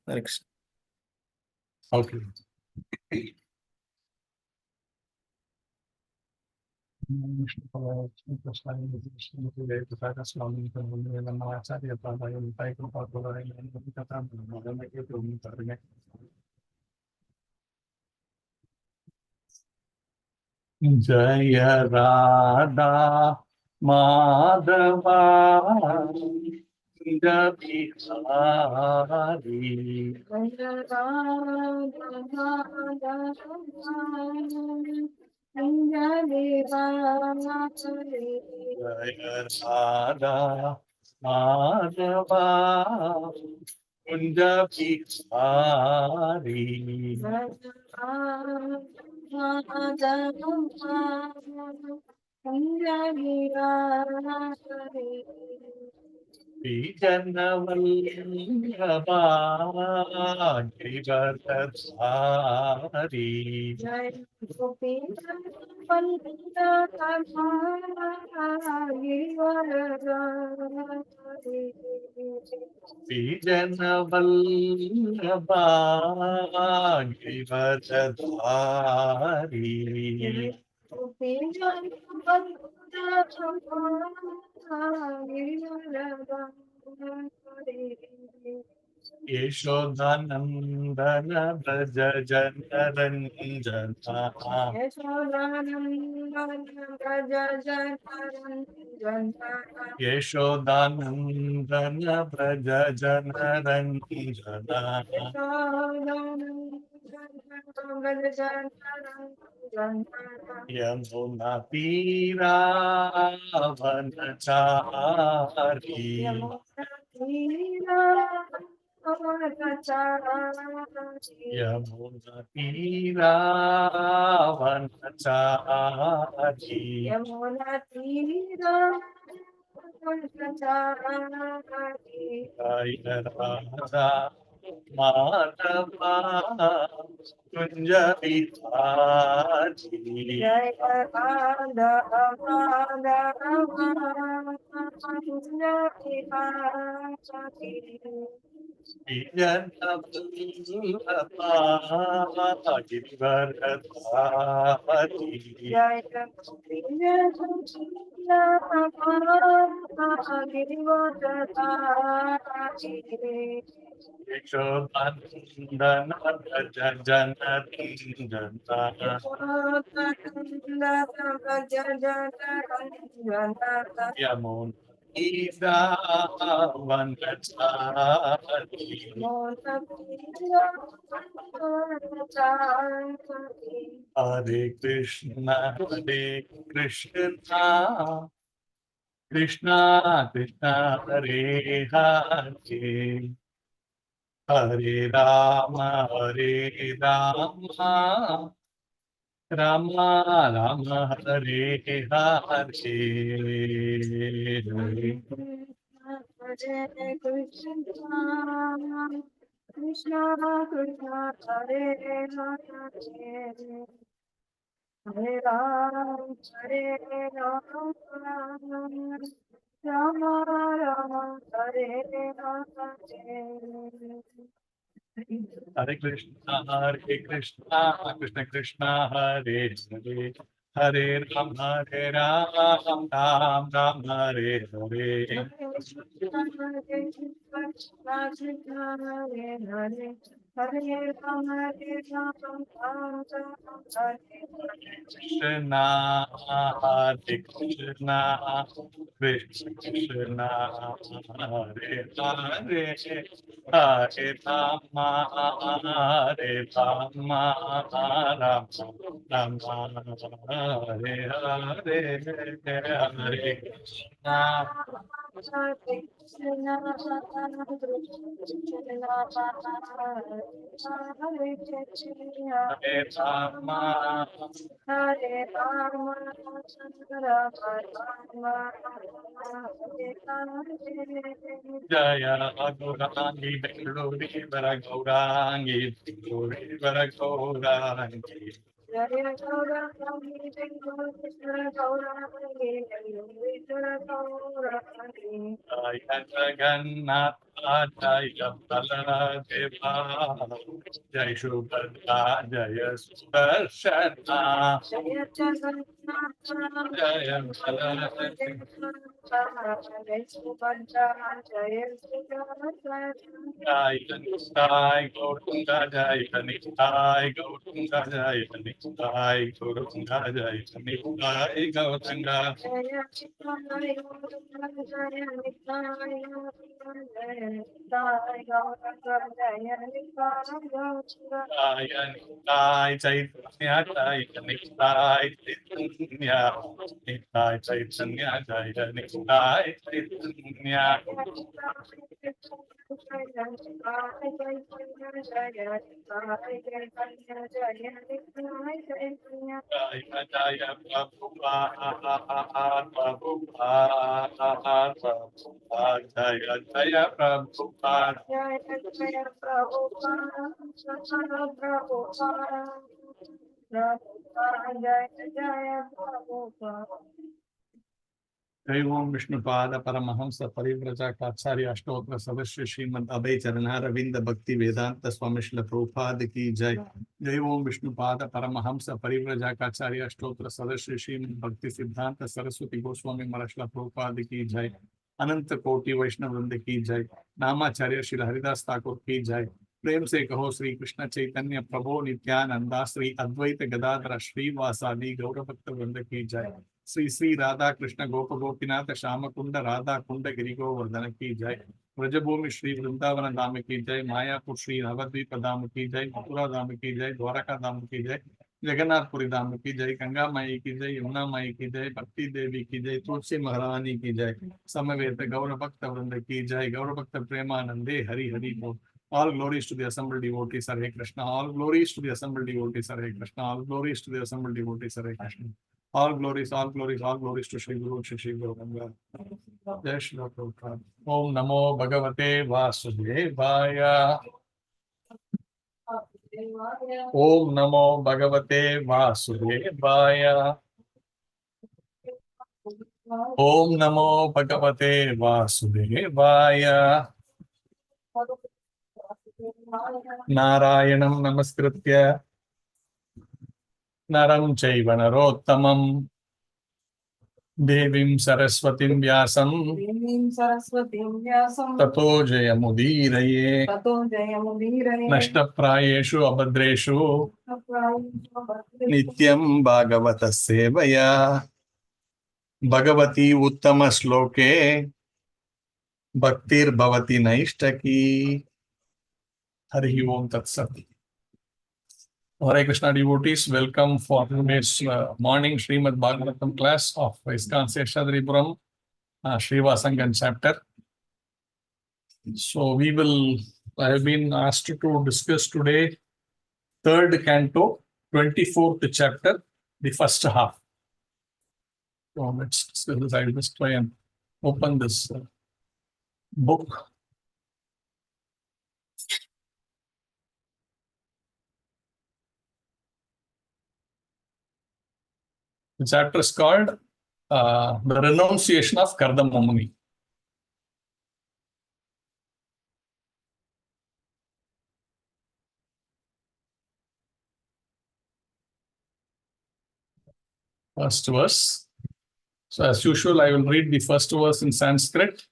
Hare Krishna. Okay. Jaya Radha Madhava Bihari Jaya Radha Madhava Vijanavallabha Giridhari Vijanavallabha Giridhari Yeshodanandana Braja Janaranjana Yeshodanandana Braja Janaranjana Yamuna Tira Vanachari Yamuna Tira Vanachari Jaya Radha Madhava Kunja Bihari Vijanavallabha Giridhari Yeshodanandana Braja Janaranjana Yamuna Tira Vanachari Hare Krishna Krishna Krishna Hare Hare Hare Rama Rama Rama Hare Hare Hare Krishna Krishna Krishna Hare Hare Hare Ram Ram Hare Hare Krishna Hare Krishna Krishna Krishna Hare Hare Hare Rama Hare Rama Ram Ram Hare Hare Hare Krishna Hare Rama Jaya Gaurangi Bengaluru Gaurangi Bengaluru Gaurangi Jaya Jagannath Jaya Baladeva, Jai Subhadra, Jaya Sudarshana, Jaya Jagannath, Jaya Jaya Baladeva, Jaya Subhadra, Jaya Subhadra. Jai Nitai Gauranga, Jai Nitai Gauranga, Jai Nitai Gauranga, Jai Nitai Gauranga. Jaya Nitai Gauranga, Jaya Nitai Gauranga, Jaya Nitai Gauranga. Jaya Nitai Chaitanya, Jaya Nitai Chaitanya, Nitai Chaitanya, Jaya Nitai Chaitanya. Jaya Jaya Prabhupada, Prabhupada, Prabhupada, Jaya Jaya Prabhupada. Jaya Prabhupada, Prabhupada, Prabhupada, Jaya Prabhupada. जय ओम विष्णुपाद परमहंस परिव्रजकाचार्य अष्टोत्तर सदस्य श्रीमद अभय चरणारविंद भक्ति वेदांत स्वामी श्रील प्रभुपाद की जय। जय ओम विष्णुपाद परमहंस परिव्रजकाचार्य अष्टोत्तर सदस्य श्रीमद भक्ति सिद्धांत सरस्वती गोस्वामी महाराज श्रील प्रभुपाद की जय। अनंत कोटि वैष्णव वृंद की जय। नामाचार्य श्री हरिदास ठाकुर की जय। प्रेम से कहो श्री कृष्ण चैतन्य प्रभु नित्यानंदा श्री अद्वैत गदाधर श्रीवासादि गौर भक्त वृंद की जय। श्री श्री राधा कृष्ण गोप गोपीनाथ श्याम कुंड राधा कुंड गिरि गोवर्धन की जय। ब्रजभूमि श्री वृंदावन धाम की जय। मायापुर श्री नवद्वीप धाम की जय। मथुरा धाम की जय। द्वारका धाम की जय। जगन्नाथपुरी धाम की जय। गंगा माई की जय। यमुना माई की जय। भक्ति देवी की जय। तुलसी महारानी की जय। समवेत गौर भक्त वृंद की जय। गौर भक्त प्रेमानंदे हरि हरि बोल। All glories to the assembled devotees, Hare Krishna. All glories to the assembled devotees, Hare Krishna. All glories to the assembled devotees, Hare Krishna. All glories, all glories, all glories to Shri Guru, Shri Guru Ganga. Jai Shri Prabhupada. Om Namo Bhagavate Vasudevaya. Om Namo Bhagavate Vasudevaya. Om Namo Bhagavate Vasudevaya. Narayanam Namaskritya Naram Chaiva Narottamam Devim Saraswatim Vyasam Tato Jayamudiraye Nashtaprayeshu Abhadreshu Nityam Bhagavata Sevaya Bhagavati Uttama Shloke Bhaktir Bhavati Naishtaki. Hari Om Tat Sat. Hare Krishna devotees, welcome for today's morning Srimad Bhagavatam class of ISKCON Seshadripuram, Srivasangan chapter. So I have been asked to discuss today third canto, 24th chapter, the first half. So let's discuss this. I will just try and open this book. The chapter is called The Renunciation of Kardama Muni. First verse. So as usual, I will read the first verse in Sanskrit,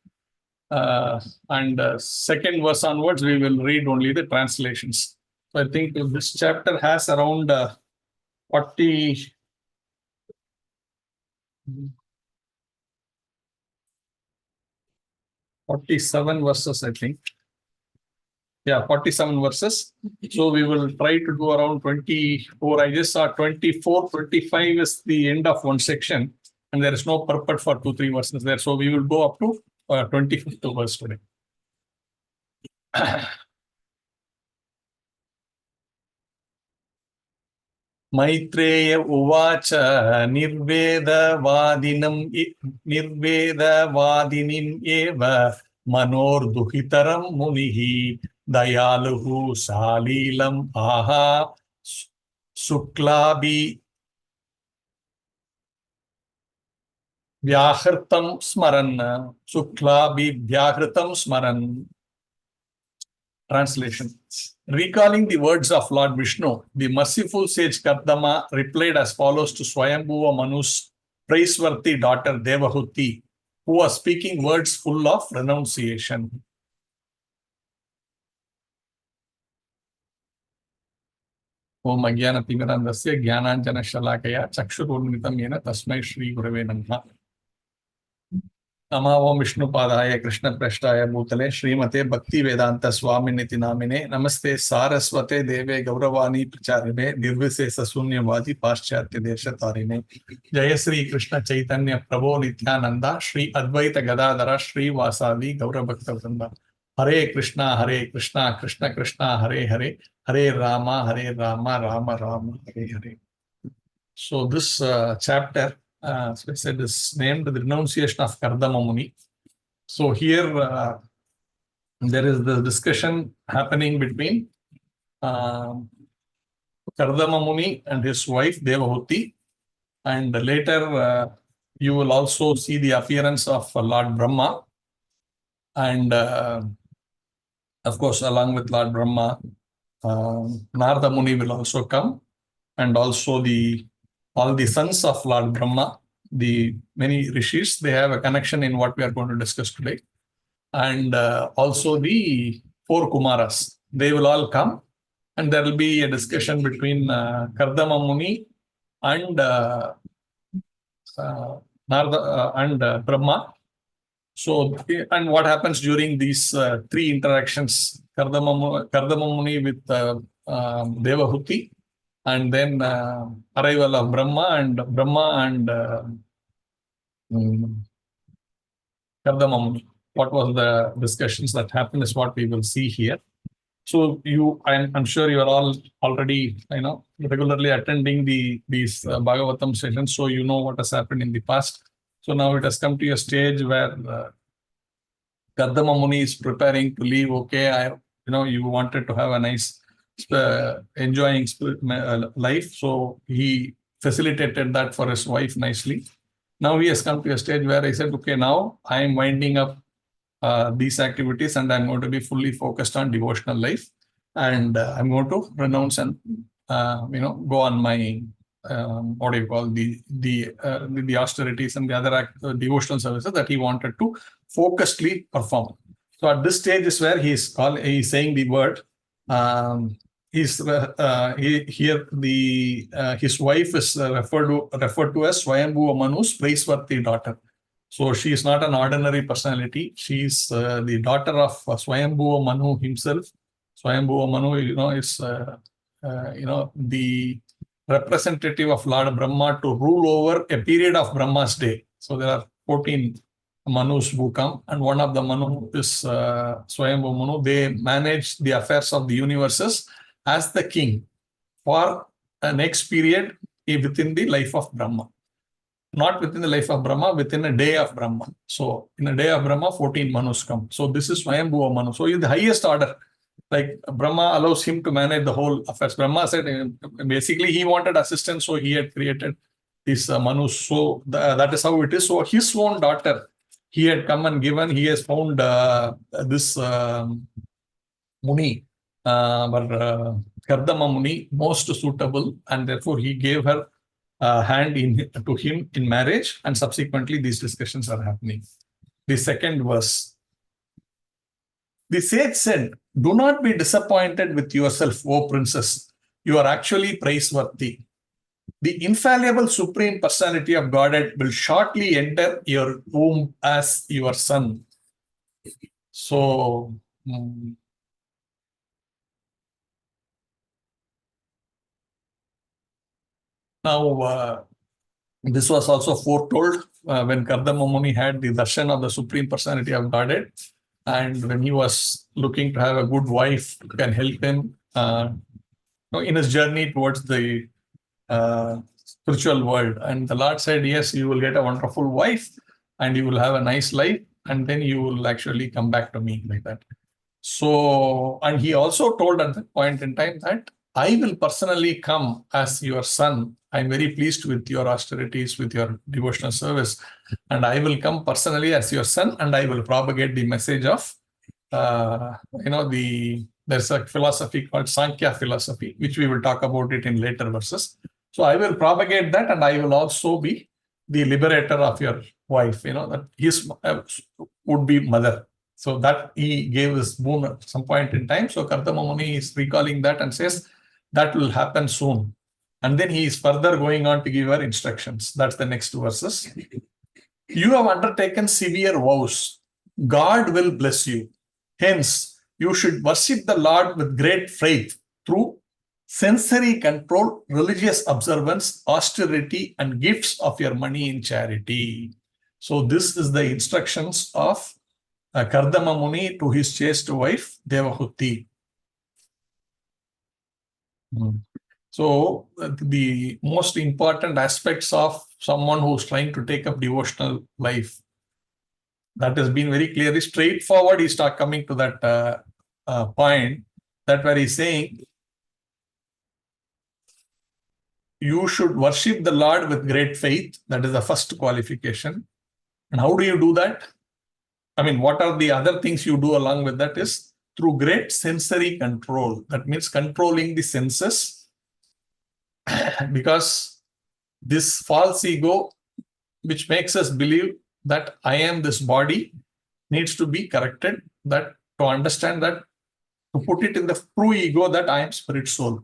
and second verse onwards, we will read only the translations. So I think this chapter has around 47 verses, I think. Yeah, 47 verses. So we will try to do around 24. I just saw 24, 25 is the end of one section, and there is no purport for 2-3 verses there. So we will go up to 25th verse today. Maitreya उवाच निर्वेदवादिनीम् एव मनोर्दुहितरं मुनिः दयालुः सालीलम् आह शुक्लाभि व्याहृतं स्मरन् Translation. Recalling the words of Lord Vishnu, the merciful sage Kardama replied as follows to Swayambhuva Manu's praiseworthy daughter Devahuti, who was speaking words full of renunciation. Om Ajnanatimmirandasya Jnananjana Shalakaya Chakshurunmitam Yena Tasmai Shri Gurave Namaha. Namo Vishnupadaya Krishna Prashtaya Bhutale Srimate Bhakti Vedanta Swaminiti Namine Namaste Saraswate Deve Gauravani Pracharine Nirvisesa Sunyavadi Paschatya Desha Tarine Jaya Sri Krishna Chaitanya Prabhu Nityananda Shri Advaita Gadadhara Shri Vasavi Gaura Bhakta Vrinda Hare Krishna Krishna Krishna Hare Hare Hare Rama Rama Rama Hare Hare. So this chapter, as I said, is named the renunciation of Kardama Muni. So here there is the discussion happening between Kardama Muni and his wife Devahuti, and later you will also see the appearance of Lord Brahma, and of course along with Lord Brahma, Narada Muni will also come, and also all the sons of Lord Brahma, the many rishis, they have a connection in what we are going to discuss today. And also the four Kumaras, they will all come, and there will be a discussion between Kardama Muni and Narada and Brahma. So, and what happens during these three interactions, Kardama Muni with Devahuti, and then arrival of Brahma and Kardama Muni. What was the discussions that happened is what we will see here. So I'm sure you are all already, regularly attending these Bhagavatam sessions, so you know what has happened in the past. So now it has come to a stage where Kardama Muni is preparing to leave. Okay, you wanted to have a nice enjoying life, so he facilitated that for his wife nicely. Now he has come to a stage where I said, okay, now I am winding up these activities, and I'm going to be fully focused on devotional life, and I'm going to renounce and go on my what do you call the austerities and the other devotional services that he wanted to focusedly perform. So at this stage is where he's saying the word. His wife is referred to as Swayambhuva Manu's praiseworthy daughter. So she is not an ordinary personality. She is the daughter of Swayambhuva Manu himself. Swayambhuva Manu, is the representative of Lord Brahma to rule over a period of Brahma's day. So there are 14 Manus who come, and one of the Manu is Swayambhuva Manu. They manage the affairs of the universes as the king for a next period within the life of Brahma. Not within the life of Brahma, within a day of Brahma. So in a day of Brahma, 14 Manus come. So this is Swayambhuva Manu. So in the highest order, like Brahma allows him to manage the whole affairs. Brahma said basically he wanted assistance, so he had created this Manus. So that is how it is. So his own daughter, he had come and given, he has found this Muni, Kardama Muni, most suitable, and therefore he gave her hand to him in marriage, and subsequently these discussions are happening. The second verse. The sage said, "Do not be disappointed with yourself, O princess. You are actually praiseworthy. The infallible Supreme Personality of Godhead will shortly enter your womb as your son." So, now, this was also foretold when Kardama Muni had the darshan of the Supreme Personality of Godhead, and when he was looking to have a good wife who can help him in his journey towards the spiritual world. And the Lord said, yes, you will get a wonderful wife and you will have a nice life, and then you will actually come back to me, like that. So, and he also told at that point in time that I will personally come as your son. I'm very pleased with your austerities, with your devotional service, and I will come personally as your son, and I will propagate the message of the There's a philosophy called Sankhya philosophy, which we will talk about it in later verses. So I will propagate that, and I will also be the liberator of your wife, that his would be mother. So that he gave his boon at some point in time. So Kardama Muni is recalling that and says that will happen soon. And then he is further going on to give her instructions. That's the next verses. You have undertaken severe vows. God will bless you. Hence, you should worship the Lord with great faith through sensory control, religious observance, austerity, and gifts of your money in charity. So this is the instructions of Kardama Muni to his chaste wife, Devahuti. So the most important aspects of someone who's trying to take up devotional life, that has been very clearly straightforward. He start coming to that point, that where he's saying, you should worship the Lord with great faith. That is the first qualification. And how do you do that? I mean, what are the other things you do along with that is through great sensory control. That means controlling the senses, because this false ego, which makes us believe that I am this body, needs to be corrected, that to understand that, to put it in the true ego that I am spirit soul.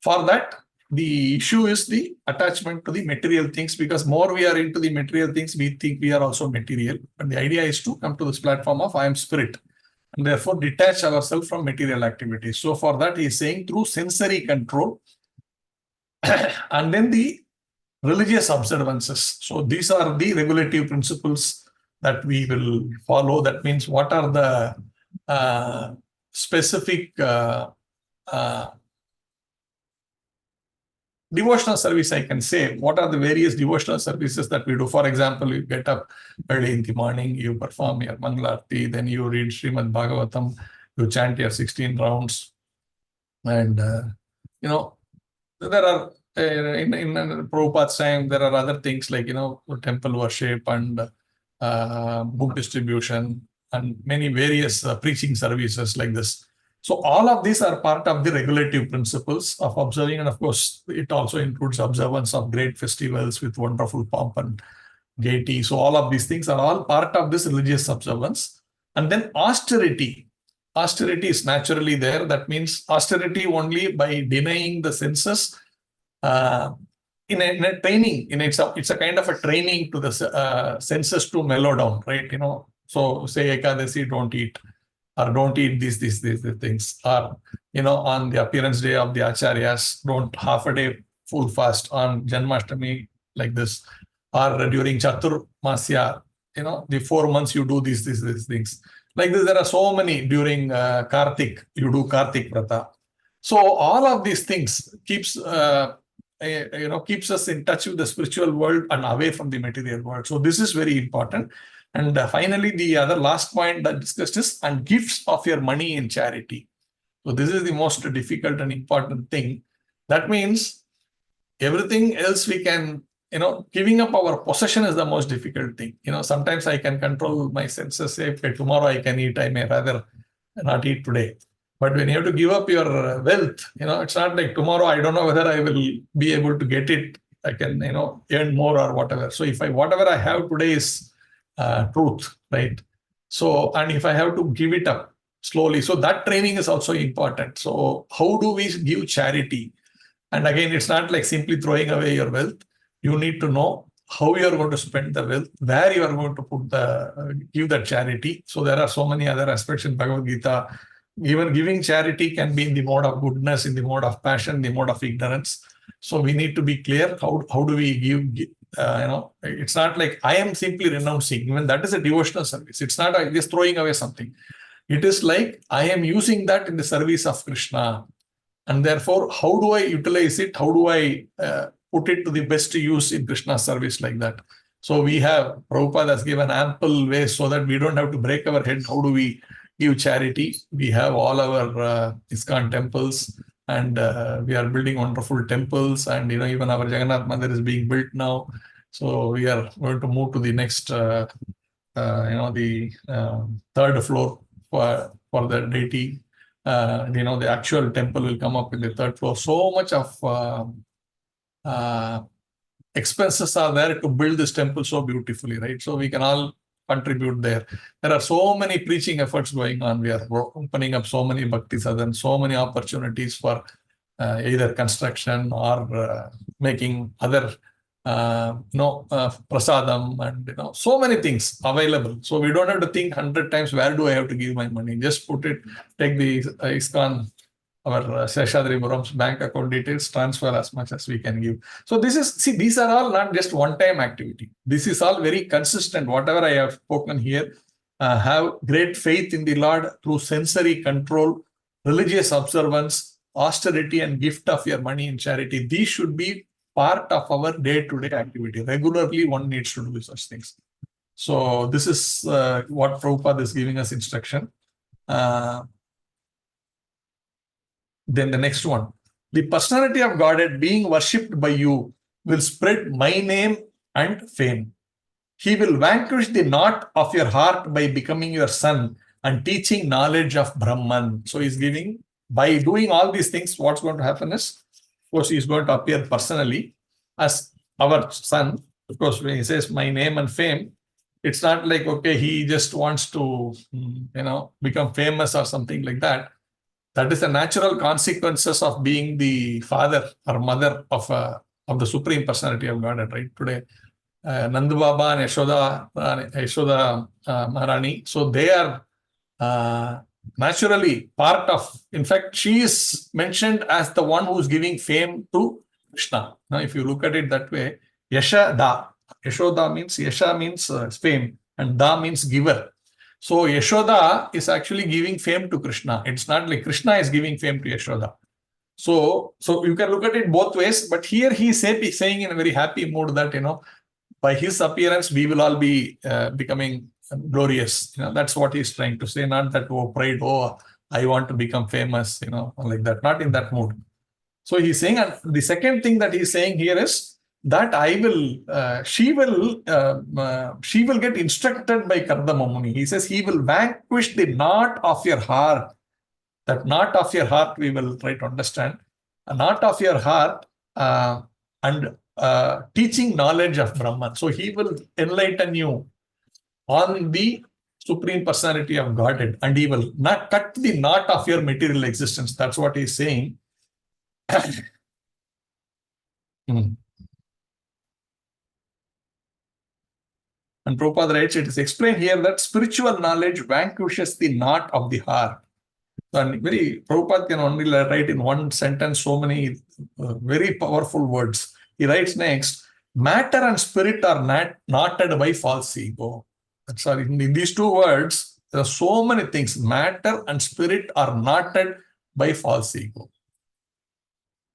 For that, the issue is the attachment to the material things, because more we are into the material things, we think we are also material. But the idea is to come to this platform of I am spirit, and therefore detach ourselves from material activities. So for that, he is saying through sensory control and then the religious observances. So these are the regulative principles that we will follow. That means what are the specific devotional service, I can say. What are the various devotional services that we do? For example, you get up early in the morning, you perform your Mangalarti, then you read Srimad Bhagavatam, you chant your 16 rounds. And, there are, in Prabhupada's time, there are other things like, temple worship and book distribution and many various preaching services like this. So all of these are part of the regulative principles of observing. And of course, it also includes observance of great festivals with wonderful pomp and gaiety. So all of these things are all part of this religious observance. And then austerity. Austerity is naturally there. That means austerity only by denying the senses in a training. It's a kind of a training to the senses to mellow down, right? So say Ekadasi, don't eat. Or don't eat these things. Or, on the appearance day of the acharyas, don't half a day full fast on Janmashtami like this. Or during Chatur Masya, the 4 months you do these things. Like this, there are so many. During Kartik, you do Kartik Vrata. So all of these things keeps us in touch with the spiritual world and away from the material world. So this is very important. And finally, the other last point that discussed is, and gifts of your money in charity. So this is the most difficult and important thing. That means everything else we can, giving up our possession is the most difficult thing. Sometimes I can control my senses, say, okay, tomorrow I can eat, I may rather not eat today. But when you have to give up your wealth, it's not like tomorrow I don't know whether I will be able to get it. I can, earn more or whatever. So if whatever I have today is truth, right? So, and if I have to give it up slowly, so that training is also important. So how do we give charity? And again, it's not like simply throwing away your wealth. You need to know how you are going to spend the wealth, where you are going to put give that charity. So there are so many other aspects in Bhagavad Gita. Even giving charity can be in the mode of goodness, in the mode of passion, the mode of ignorance. So we need to be clear. How do we give? It's not like I am simply renouncing. Even that is a devotional service. It's not just throwing away something. It is like I am using that in the service of Krishna. And therefore, how do I utilize it? How do I put it to the best use in Krishna's service like that? So Prabhupada has given ample ways so that we don't have to break our head. How do we give charity? We have all our ISKCON temples, and we are building wonderful temples, and even our Jagannath Mandir is being built now. So we are going to move to the next, the third floor for the deity. the actual temple will come up in the third floor. So much of expenses are there to build this temple so beautifully, right? So we can all contribute there. There are so many preaching efforts going on. We are opening up so many bhakti sadhans, so many opportunities for either construction or making other prasadam, and so many things available. So we don't have to think 100 times, where do I have to give my money? Just put it, take the ISKCON, our Seshadri Muram's bank account details, transfer as much as we can give. So these are all not just one-time activity. This is all very consistent. Whatever I have spoken here, have great faith in the Lord through sensory control, religious observance, austerity, and gift of your money in charity. These should be part of our day-to-day activity. Regularly, one needs to do such things. So this is what Prabhupada is giving us instruction. Then the next one, the personality of Godhead being worshipped by you will spread my name and fame. He will vanquish the knot of your heart by becoming your son and teaching knowledge of Brahman. So he's giving, by doing all these things, what's going to happen is, of course, he's going to appear personally as our son. Of course, when he says my name and fame, it's not like, okay, he just wants to, become famous or something like that. That is the natural consequences of being the father or mother of the Supreme Personality of Godhead, right? Today, Nanda Baba and Yashoda Maharani, so they are naturally part of, in fact, she is mentioned as the one who is giving fame to Krishna. Now, if you look at it that way, Yashoda means, Yasha means fame, and Da means giver. So Yashoda is actually giving fame to Krishna. It's not like Krishna is giving fame to Yashoda. So you can look at it both ways, but here he is saying in a very happy mood that, by his appearance, we will all be becoming glorious. That's what he's trying to say, not that, pride, I want to become famous, like that, not in that mood. So he's saying, and the second thing that he's saying here is that she will get instructed by Kardama Muni. He says he will vanquish the knot of your heart. That knot of your heart we will try to understand. A knot of your heart and teaching knowledge of Brahman. So he will enlighten you on the Supreme Personality of Godhead, and he will not cut the knot of your material existence. That's what he's saying. And Prabhupada writes, it is explained here that spiritual knowledge vanquishes the knot of the heart. And Prabhupada can only write in one sentence so many very powerful words. He writes next, matter and spirit are knotted by false ego. Sorry, in these two words, there are so many things. Matter and spirit are knotted by false ego.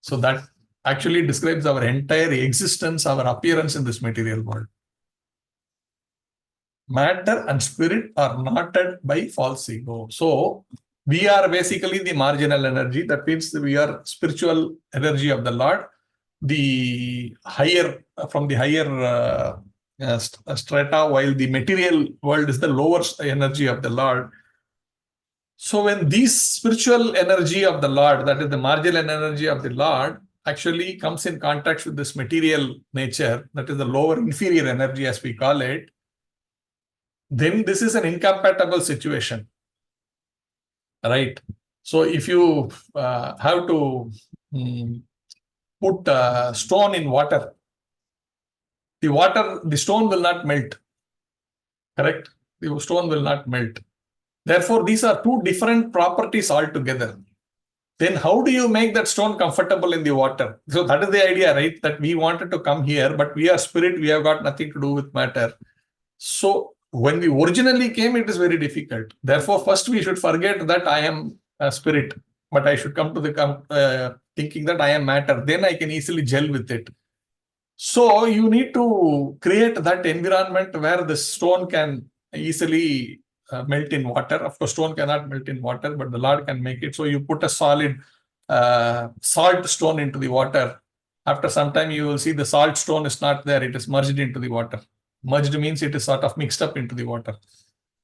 So that actually describes our entire existence, our appearance in this material world. Matter and spirit are knotted by false ego. So we are basically the marginal energy. That means we are spiritual energy of the Lord. The higher, from the higher strata, while the material world is the lower energy of the Lord. So when this spiritual energy of the Lord, that is the marginal energy of the Lord, actually comes in contact with this material nature, that is the lower inferior energy as we call it, then this is an incompatible situation, right? So if you have to put a stone in water, the stone will not melt, correct? The stone will not melt. Therefore, these are two different properties altogether. Then how do you make that stone comfortable in the water? So that is the idea, right? That we wanted to come here, but we are spirit, we have got nothing to do with matter. So when we originally came, it is very difficult. Therefore, first we should forget that I am a spirit, but I should come to the thinking that I am matter. Then I can easily gel with it. So you need to create that environment where the stone can easily melt in water. Of course, stone cannot melt in water, but the Lord can make it. So you put a solid salt stone into the water. After some time, you will see the salt stone is not there. It is merged into the water. Merged means it is sort of mixed up into the water.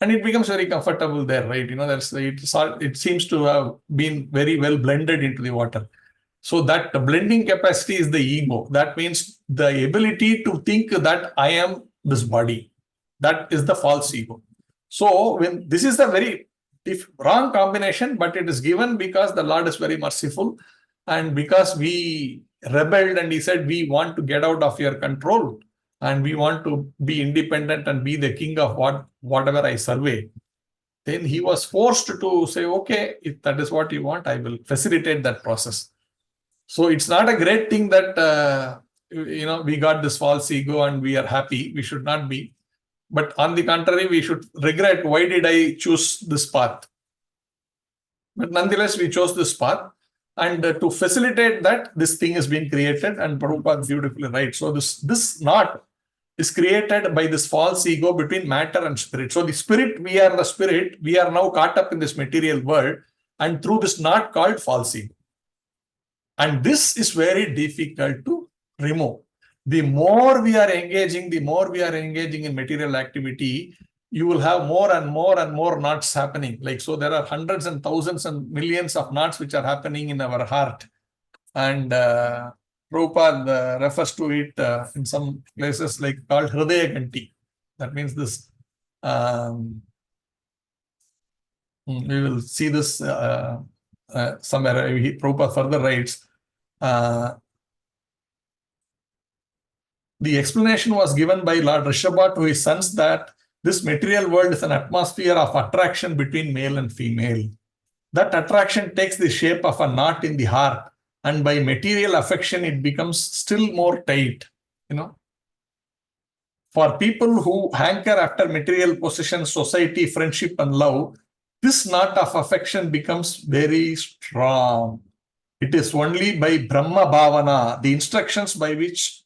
And it becomes very comfortable there, right? It seems to have been very well blended into the water. So that blending capacity is the ego. That means the ability to think that I am this body. That is the false ego. So when this is the very wrong combination, but it is given because the Lord is very merciful, and because we rebelled and he said, we want to get out of your control and we want to be independent and be the king of whatever I survey. Then he was forced to say, okay, if that is what you want, I will facilitate that process. So it's not a great thing that, we got this false ego and we are happy. We should not be. But on the contrary, we should regret, why did I choose this path? But nonetheless, we chose this path. And to facilitate that, this thing is being created, and Prabhupada beautifully writes. So this knot is created by this false ego between matter and spirit. So the spirit, we are the spirit, we are now caught up in this material world, and through this knot called false ego. And this is very difficult to remove. The more we are engaging in material activity, you will have more and more knots happening. Like, so there are hundreds and thousands and millions of knots which are happening in our heart. And Prabhupada refers to it in some places like called Hridaya Ganti. That means this, we will see this somewhere. Prabhupada further writes, the explanation was given by Lord Rishabha to his sons that this material world is an atmosphere of attraction between male and female. That attraction takes the shape of a knot in the heart, and by material affection, it becomes still more tight. For people who hanker after material possessions, society, friendship, and love, this knot of affection becomes very strong. It is only by Brahma Bhavana, the instructions by which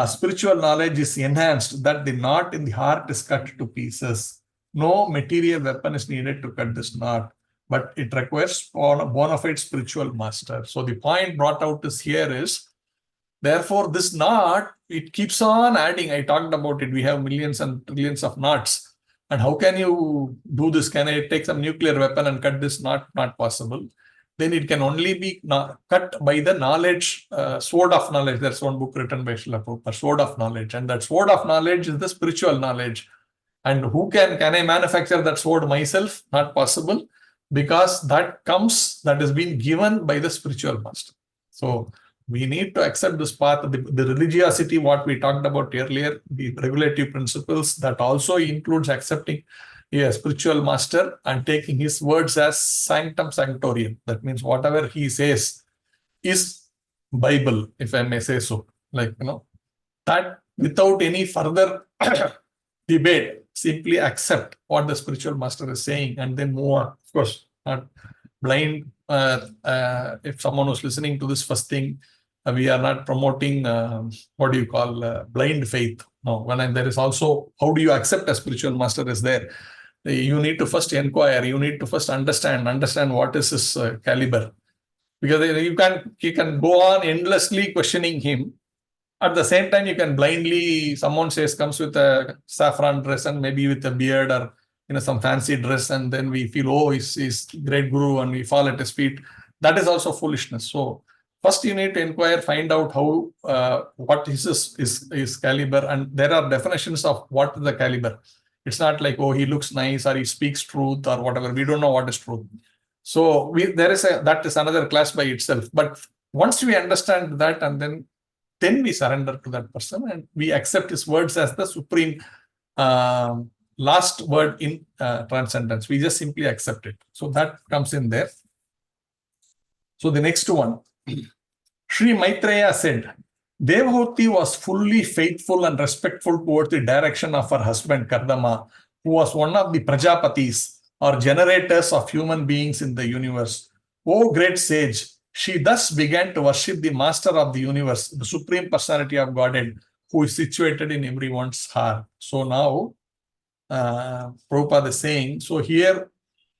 spiritual knowledge is enhanced, that the knot in the heart is cut to pieces. No material weapon is needed to cut this knot, but it requires a bona fide spiritual master. So the point brought out here is, therefore, this knot, it keeps on adding. I talked about it. We have millions and trillions of knots. And how can you do this? Can I take some nuclear weapon and cut this knot? Not possible. Then it can only be cut by the knowledge, sword of knowledge. There's one book written by Srila Prabhupada, Sword of Knowledge. And that sword of knowledge is the spiritual knowledge. And who can I manufacture that sword myself? Not possible, because that is being given by the spiritual master. So we need to accept this path, the religiosity, what we talked about earlier, the regulative principles, that also includes accepting a spiritual master and taking his words as sanctum sanctorium. That means whatever he says is Bible, if I may say so. That without any further debate, simply accept what the spiritual master is saying and then move on. Of course, not blind. If someone was listening to this first thing, we are not promoting blind faith. No, when there is also, how do you accept a spiritual master is there. You need to first inquire. You need to first understand what is his caliber, because you can go on endlessly questioning him. At the same time, you can blindly, someone comes with a saffron dress and maybe with a beard or some fancy dress, and then we feel, oh, he's great guru, and we fall at his feet. That is also foolishness. So first you need to inquire, find out how what is his caliber, and there are definitions of what is the caliber. It's not like, oh, he looks nice or he speaks truth or whatever. We don't know what is truth. So that is another class by itself. But once we understand that, and then we surrender to that person and we accept his words as the supreme last word in transcendence. We just simply accept it. So that comes in there. So the next one, Sri Maitreya said, Devahuti was fully faithful and respectful towards the direction of her husband Kardama, who was one of the Prajapatis, or generators of human beings in the universe. O great sage, she thus began to worship the master of the universe, the supreme personality of Godhead, who is situated in everyone's heart. So now, Prabhupada is saying, so here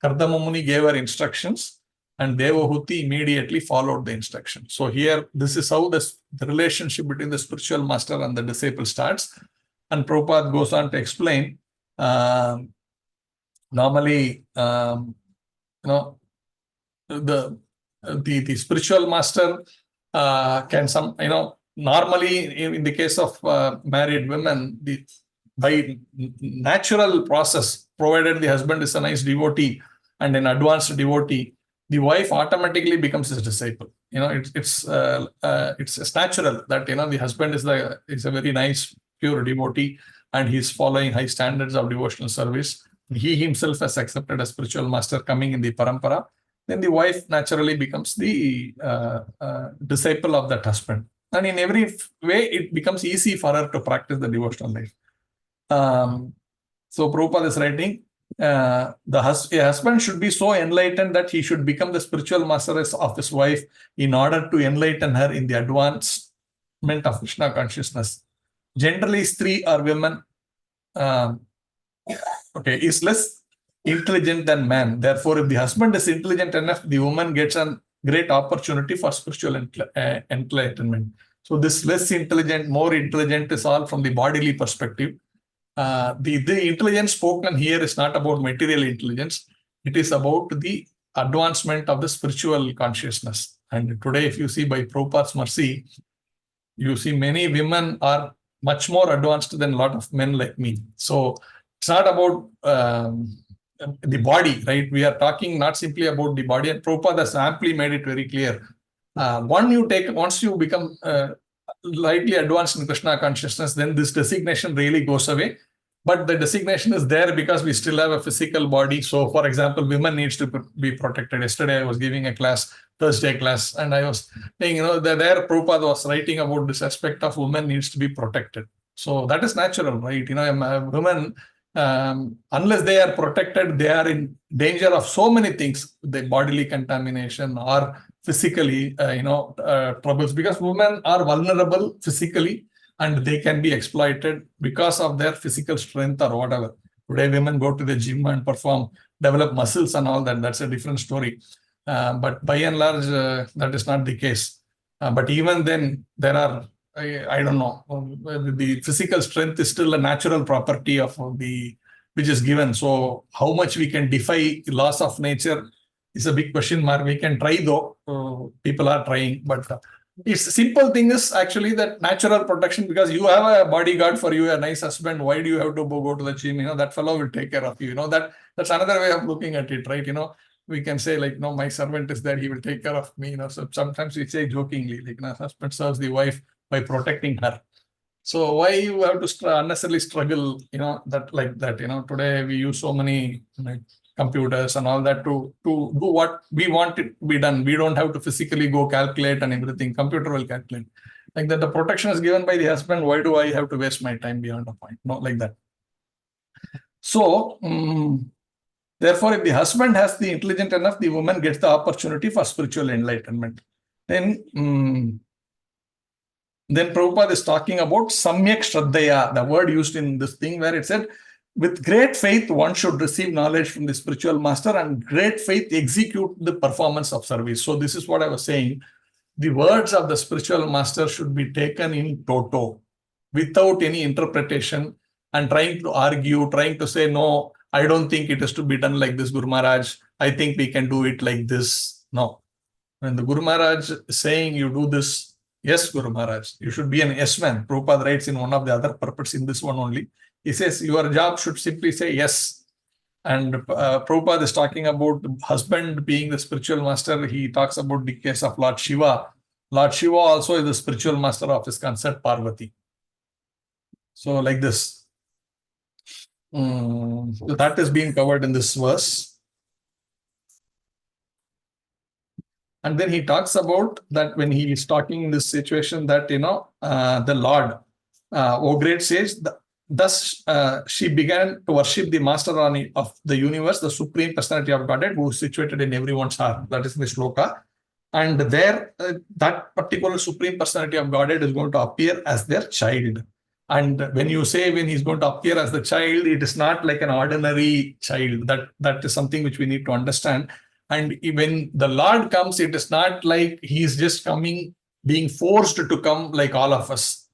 Kardama Muni gave her instructions, and Devahuti immediately followed the instruction. So here, this is how the relationship between the spiritual master and the disciple starts. And Prabhupada goes on to explain normally, the spiritual master can normally in the case of married women, by natural process, provided the husband is a nice devotee and an advanced devotee, the wife automatically becomes his disciple. It's natural that the husband is a very nice pure devotee and he's following high standards of devotional service. He himself has accepted a spiritual master coming in the parampara. Then the wife naturally becomes the disciple of that husband. And in every way, it becomes easy for her to practice the devotional life. So Prabhupada is writing, a husband should be so enlightened that he should become the spiritual master of his wife in order to enlighten her in the advancement of Krishna consciousness. Generally, Stri or women is less intelligent than man. Therefore, if the husband is intelligent enough, the woman gets a great opportunity for spiritual enlightenment. So this less intelligent, more intelligent is all from the bodily perspective. The intelligence spoken here is not about material intelligence. It is about the advancement of the spiritual consciousness. And today, if you see by Prabhupada's mercy, you see many women are much more advanced than a lot of men like me. So it's not about the body, right? We are talking not simply about the body, and Prabhupada has amply made it very clear. Once you become lightly advanced in Krishna consciousness, then this designation really goes away. But the designation is there because we still have a physical body. So, for example, women needs to be protected. Yesterday, I was giving a class, Thursday class, and I was saying, there Prabhupada was writing about this aspect of women needs to be protected. So that is natural, right? Women, unless they are protected, they are in danger of so many things, the bodily contamination or physically, troubles, because women are vulnerable physically and they can be exploited because of their physical strength or whatever. Today, women go to the gym and develop muscles and all that. That's a different story. But by and large, that is not the case. But even then, there are, I don't know, the physical strength is still a natural property of which is given. So how much we can defy laws of nature is a big question mark. We can try though. People are trying, but it's a simple thing is actually that natural protection, because you have a bodyguard for you, a nice husband. Why do you have to go to the gym? That fellow will take care of you. That's another way of looking at it, right? We can say like, no, my servant is there. He will take care of me. So sometimes we say jokingly, like, husband serves the wife by protecting her. So why you have to unnecessarily struggle, that. Today we use so many computers and all that to do what we want it to be done. We don't have to physically go calculate and everything. Computer will calculate. Like that, the protection is given by the husband. Why do I have to waste my time beyond a point? Not like that. So, therefore, if the husband has the intelligent enough, the woman gets the opportunity for spiritual enlightenment. Then Prabhupada is talking about samyak shraddhaya, the word used in this thing where it said, with great faith, one should receive knowledge from the spiritual master and great faith execute the performance of service. So this is what I was saying. The words of the spiritual master should be taken in toto, without any interpretation and trying to argue, trying to say, no, I don't think it is to be done like this, Guru Maharaj. I think we can do it like this. No. When the Guru Maharaj is saying you do this, yes, Guru Maharaj, you should be an yes man. Prabhupada writes in one of the other purports in this one only. He says your job should simply say yes. And Prabhupada is talking about the husband being the spiritual master. He talks about the case of Lord Shiva. Lord Shiva also is the spiritual master of his consort Parvati. So like this. So that is being covered in this verse. And then he talks about that when he is talking in this situation that, the Lord, O great sage, thus she began to worship the master of the universe, the supreme personality of Godhead, who is situated in everyone's heart. That is in the shloka. And there, that particular supreme personality of Godhead is going to appear as their child. And when you say when he's going to appear as the child, it is not like an ordinary child. That is something which we need to understand. And when the Lord comes, it is not like he's just coming, being forced to come like all of us.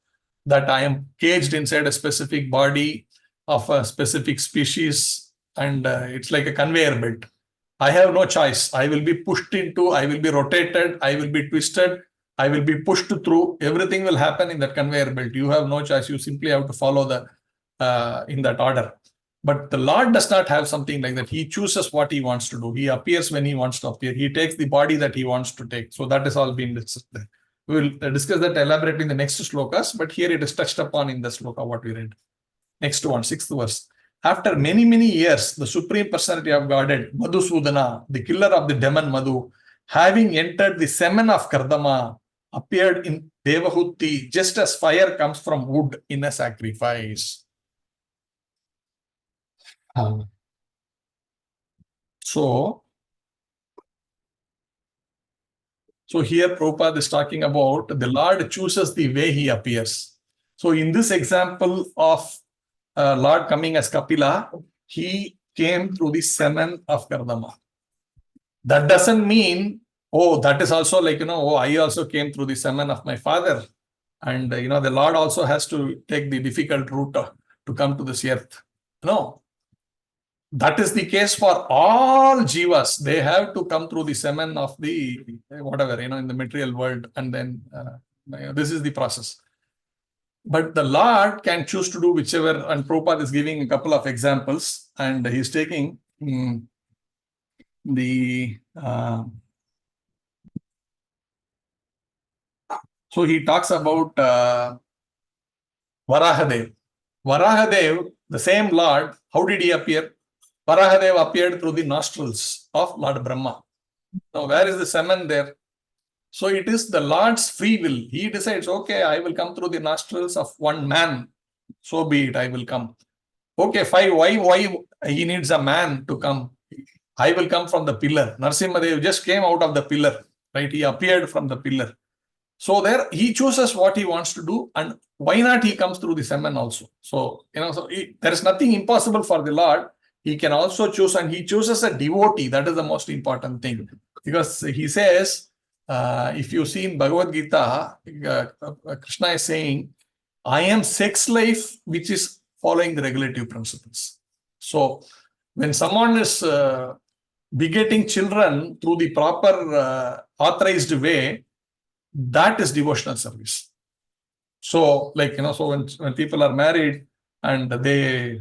That I am caged inside a specific body of a specific species and it's like a conveyor belt. I have no choice. I will be pushed into, I will be rotated, I will be twisted, I will be pushed through. Everything will happen in that conveyor belt. You have no choice. You simply have to follow the in that order. But the Lord does not have something like that. He chooses what he wants to do. He appears when he wants to appear. He takes the body that he wants to take. So that is all being discussed there. We will discuss that elaborately in the next slokas, but here it is touched upon in the sloka what we read. Next one, 6th verse. After many, many years, the Supreme Personality of Godhead, Madhusudana, the killer of the demon Madhu, having entered the semen of Kardama, appeared in Devahuti just as fire comes from wood in a sacrifice. So here Prabhupada is talking about the Lord chooses the way he appears. So in this example of Lord coming as Kapila, he came through the semen of Kardama. That doesn't mean, oh, that is also like, oh, I also came through the semen of my father. And, the Lord also has to take the difficult route to come to this earth. No. That is the case for all jivas. They have to come through the semen of the whatever, in the material world. And then this is the process. But the Lord can choose to do whichever, and Prabhupada is giving a couple of examples, and he's taking so he talks about Varahadev. Varahadev, the same Lord, how did he appear? Varahadev appeared through the nostrils of Lord Brahma. Now, where is the semen there? So it is the Lord's free will. He decides, okay, I will come through the nostrils of one man. So be it, I will come. Okay, fine. Why he needs a man to come? I will come from the pillar. Narasimhadev just came out of the pillar, right? He appeared from the pillar. So there he chooses what he wants to do, and why not he comes through the semen also? So, there is nothing impossible for the Lord. He can also choose, and he chooses a devotee. That is the most important thing. Because he says, if you see in Bhagavad Gita, Krishna is saying, I am sex life which is following the regulative principles. So when someone is begetting children through the proper authorized way, that is devotional service. So when people are married and they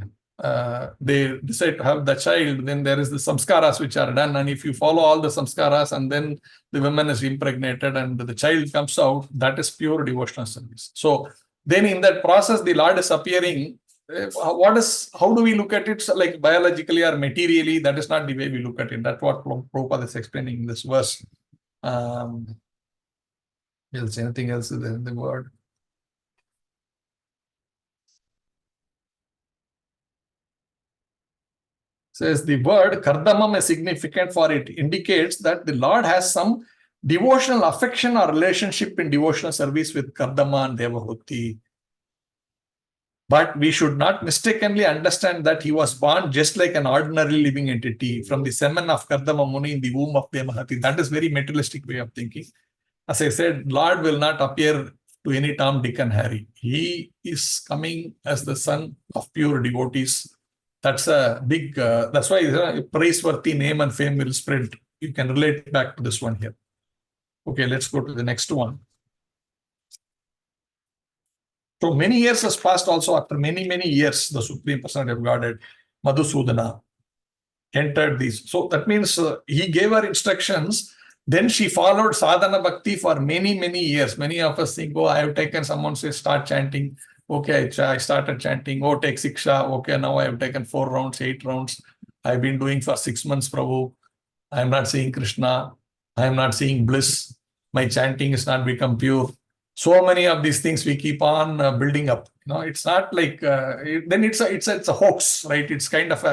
decide to have the child, then there is the samskaras which are done, and if you follow all the samskaras and then the woman is impregnated and the child comes out, that is pure devotional service. So then in that process, the Lord is appearing. How do we look at it? So like biologically or materially? That is not the way we look at it. That's what Prabhupada is explaining in this verse. Anything else in the word? Says the word Kardamam is significant for it indicates that the Lord has some devotional affection or relationship in devotional service with Kardama and Devahuti. But we should not mistakenly understand that he was born just like an ordinary living entity from the semen of Kardama Muni in the womb of Devahati. That is very materialistic way of thinking. As I said, Lord will not appear to any Tom, Dick and Harry. He is coming as the son of pure devotees. That's a big, that's why praiseworthy name and fame will spread. You can relate back to this one here. Okay, let's go to the next one. So many years has passed also. After many, many years, the Supreme Personality of Godhead, Madhusudana, entered these. So that means he gave her instructions. Then she followed sadhana bhakti for many, many years. Many of us think, oh, I have taken, someone says, start chanting. Okay, I started chanting. Oh, take siksha. Okay, now I have taken 4 rounds, 8 rounds. I've been doing for 6 months, Prabhu. I am not seeing Krishna. I am not seeing bliss. My chanting is not become pure. So many of these things we keep on building up. It's not like then it's a hoax, right? It's kind of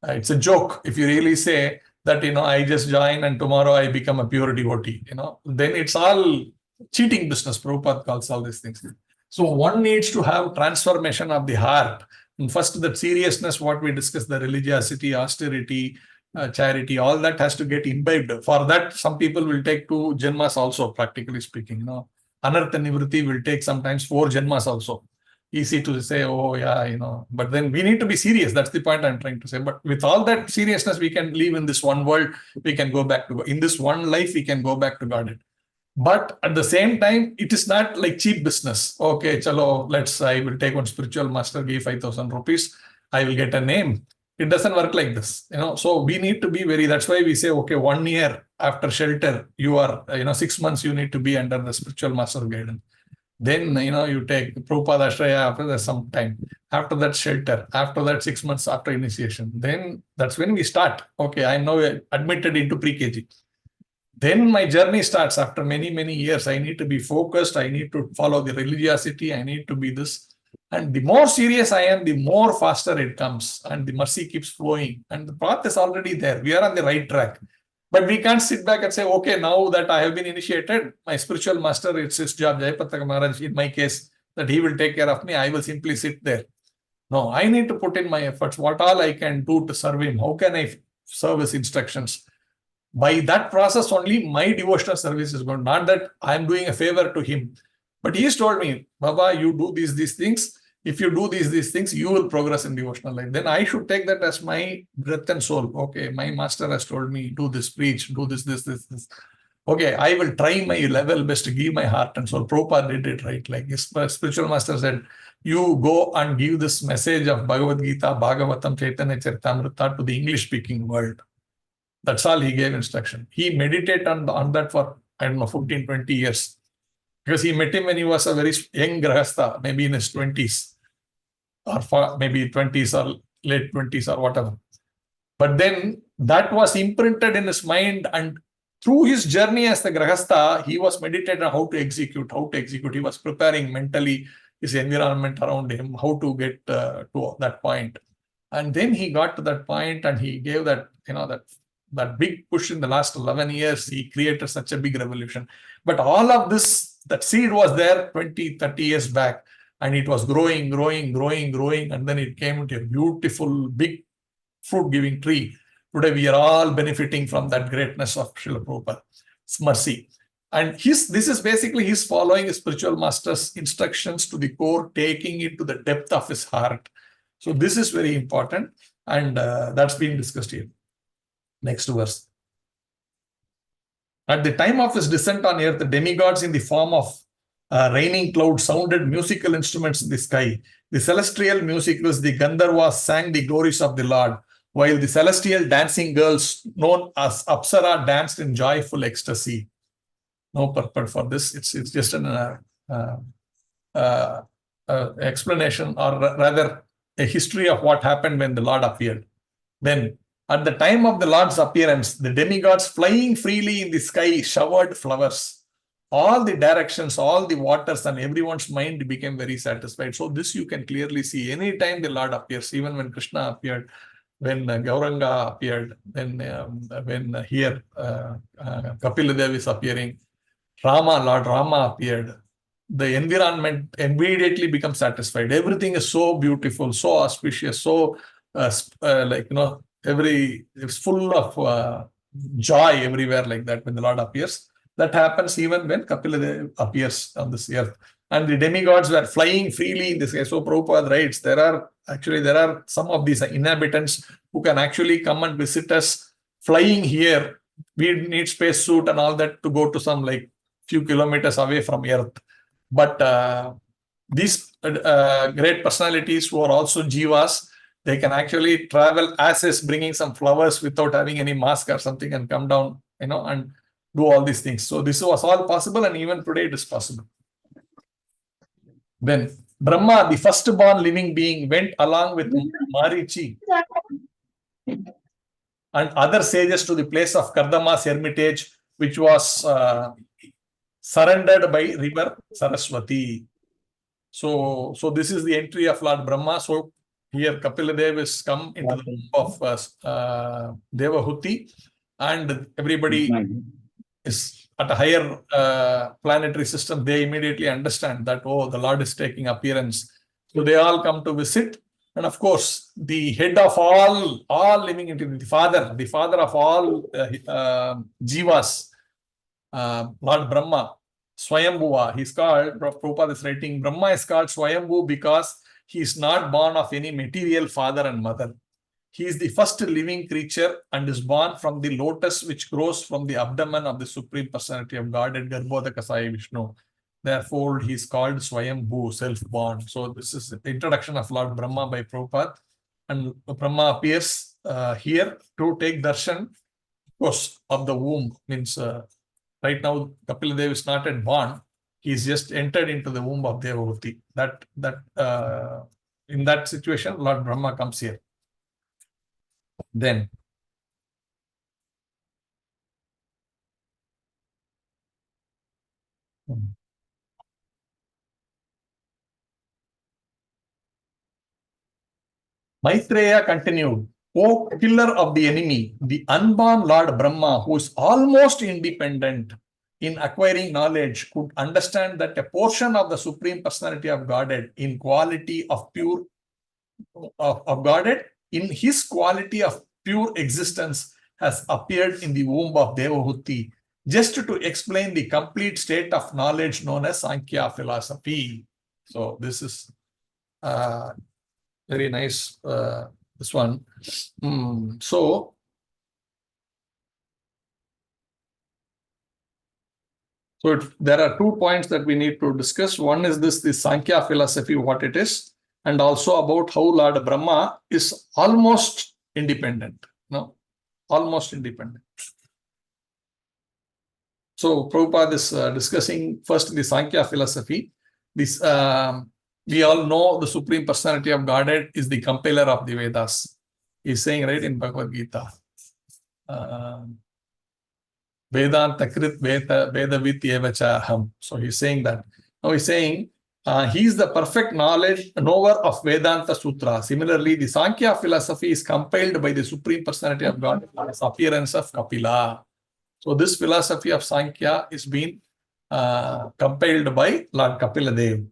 it's a joke if you really say that I just join and tomorrow I become a pure devotee. Then it's all cheating business. Prabhupada calls all these things. So one needs to have transformation of the heart. And first, the seriousness, what we discussed, the religiosity, austerity, charity, all that has to get imbibed. For that, some people will take 2 janmas also, practically speaking. Anartha Nivritti will take sometimes 4 janmas also. easy to say, oh yeah, but then we need to be serious. That's the point I'm trying to say. But with all that seriousness, we can live in this one world. We can go back to God. In this one life, we can go back to God. But at the same time, it is not like cheap business. Okay, chalo, I will take one spiritual master, give 5,000 rupees. I will get a name. It doesn't work like this, So we need to be that's why we say, okay, 1 year after shelter, you are, 6 months, you need to be under the spiritual master guidance. Then, you take Prabhupada Ashraya after that some time. After that, shelter. After that, 6 months after initiation. Then that's when we start. Okay, I'm now admitted into pre-KG. Then my journey starts after many, many years. I need to be focused. I need to follow the religiosity. I need to be this. And the more serious I am, the more faster it comes. And the mercy keeps flowing. And the path is already there. We are on the right track. But we can't sit back and say, okay, now that I have been initiated, my spiritual master, it's his job, Jayapataka Maharaj, in my case, that he will take care of me. I will simply sit there. No, I need to put in my efforts. What all I can do to serve him? How can I serve his instructions? By that process only, my devotional service is going. Not that I'm doing a favor to him. But he's told me, Baba, you do these things. If you do these things, you will progress in devotional life. Then I should take that as my breath and soul. Okay, my master has told me, do this, preach, do this. Okay, I will try my level best to give my heart and soul. Prabhupada did it right. Like his spiritual master said, you go and give this message of Bhagavad Gita, Bhagavatam, Chaitanya Charitamrita to the English-speaking world. That's all he gave instruction. He meditated on that for, 15, 20 years. Because he met him when he was a very young grahastha, maybe in his 20s, or maybe 20s or late 20s or whatever. But then that was imprinted in his mind, and through his journey as the grahastha, he was meditating on how to execute. He was preparing mentally his environment around him, how to get to that point. And then he got to that point and he gave that, that big push in the last 11 years. He created such a big revolution. But all of this, that seed was there 20, 30 years back, and it was growing, and then it came into a beautiful, big fruit-giving tree. Today, we are all benefiting from that greatness of Srila Prabhupada's mercy. And this is basically his following his spiritual master's instructions to the core, taking it to the depth of his heart. So this is very important, and that's being discussed here. Next verse. At the time of his descent on earth, the demigods in the form of raining clouds sounded musical instruments in the sky. The celestial musicals, the Gandharvas, sang the glories of the Lord, while the celestial dancing girls known as Apsara danced in joyful ecstasy. No purpose for this. It's just an explanation, or rather a history of what happened when the Lord appeared. Then, at the time of the Lord's appearance, the demigods flying freely in the sky showered flowers. All the directions, all the waters, and everyone's mind became very satisfied. So this you can clearly see. Anytime the Lord appears, even when Krishna appeared, when Gauranga appeared, when here Kapila Dev is appearing, Lord Rama appeared, the environment immediately becomes satisfied. Everything is so beautiful, so auspicious, so it's full of joy everywhere like that when the Lord appears. That happens even when Kapila Dev appears on this earth. And the demigods were flying freely in this sky. So Prabhupada writes, there are some of these inhabitants who can actually come and visit us flying here. We need space suit and all that to go to some few kilometers away from earth. But these great personalities who are also jivas, they can actually travel as is, bringing some flowers without having any mask or something, and come down, and do all these things. So this was all possible, and even today it is possible. Then Brahma, the firstborn living being, went along with Marichi and other sages to the place of Kardama's hermitage, which was surrendered by river Saraswati. So this is the entry of Lord Brahma. So here Kapila Dev is come into the room of Devahuti, and everybody is at a higher planetary system. They immediately understand that, oh, the Lord is taking appearance. So they all come to visit. And of course, the head of all living entities, the father of all jivas, Lord Brahma, Swayambhuva. He's called, Prabhupada is writing, Brahma is called Swayambhu because he is not born of any material father and mother. He is the first living creature and is born from the lotus which grows from the abdomen of the Supreme Personality of God at Garbhodakasaya Vishnu. Therefore, he is called Swayambhu, self-born. So this is the introduction of Lord Brahma by Prabhupada. And Brahma appears here to take darshan, of course, of the womb. Means right now, Kapila Dev is not yet born. He's just entered into the womb of Devahuti. In that situation, Lord Brahma comes here. Then Maitreya continued, O killer of the enemy, the unborn Lord Brahma, who is almost independent in acquiring knowledge, could understand that a portion of the Supreme Personality of Godhead in quality of pure of Godhead in his quality of pure existence has appeared in the womb of Devahuti just to explain the complete state of knowledge known as Sankhya philosophy. So this is very nice, this one. So there are 2 points that we need to discuss. One is the Sankhya philosophy, what it is, and also about how Lord Brahma is almost independent. No, almost independent. So Prabhupada is discussing first the Sankhya philosophy. This we all know the Supreme Personality of Godhead is the compiler of the Vedas. He's saying right in Bhagavad Gita. Vedanta krit vedavit evachaham. So he's saying that. Now he's saying he is the perfect knower of Vedanta Sutra. Similarly, the Sankhya philosophy is compiled by the Supreme Personality of God as appearance of Kapila. So this philosophy of Sankhya is being compiled by Lord Kapila Dev.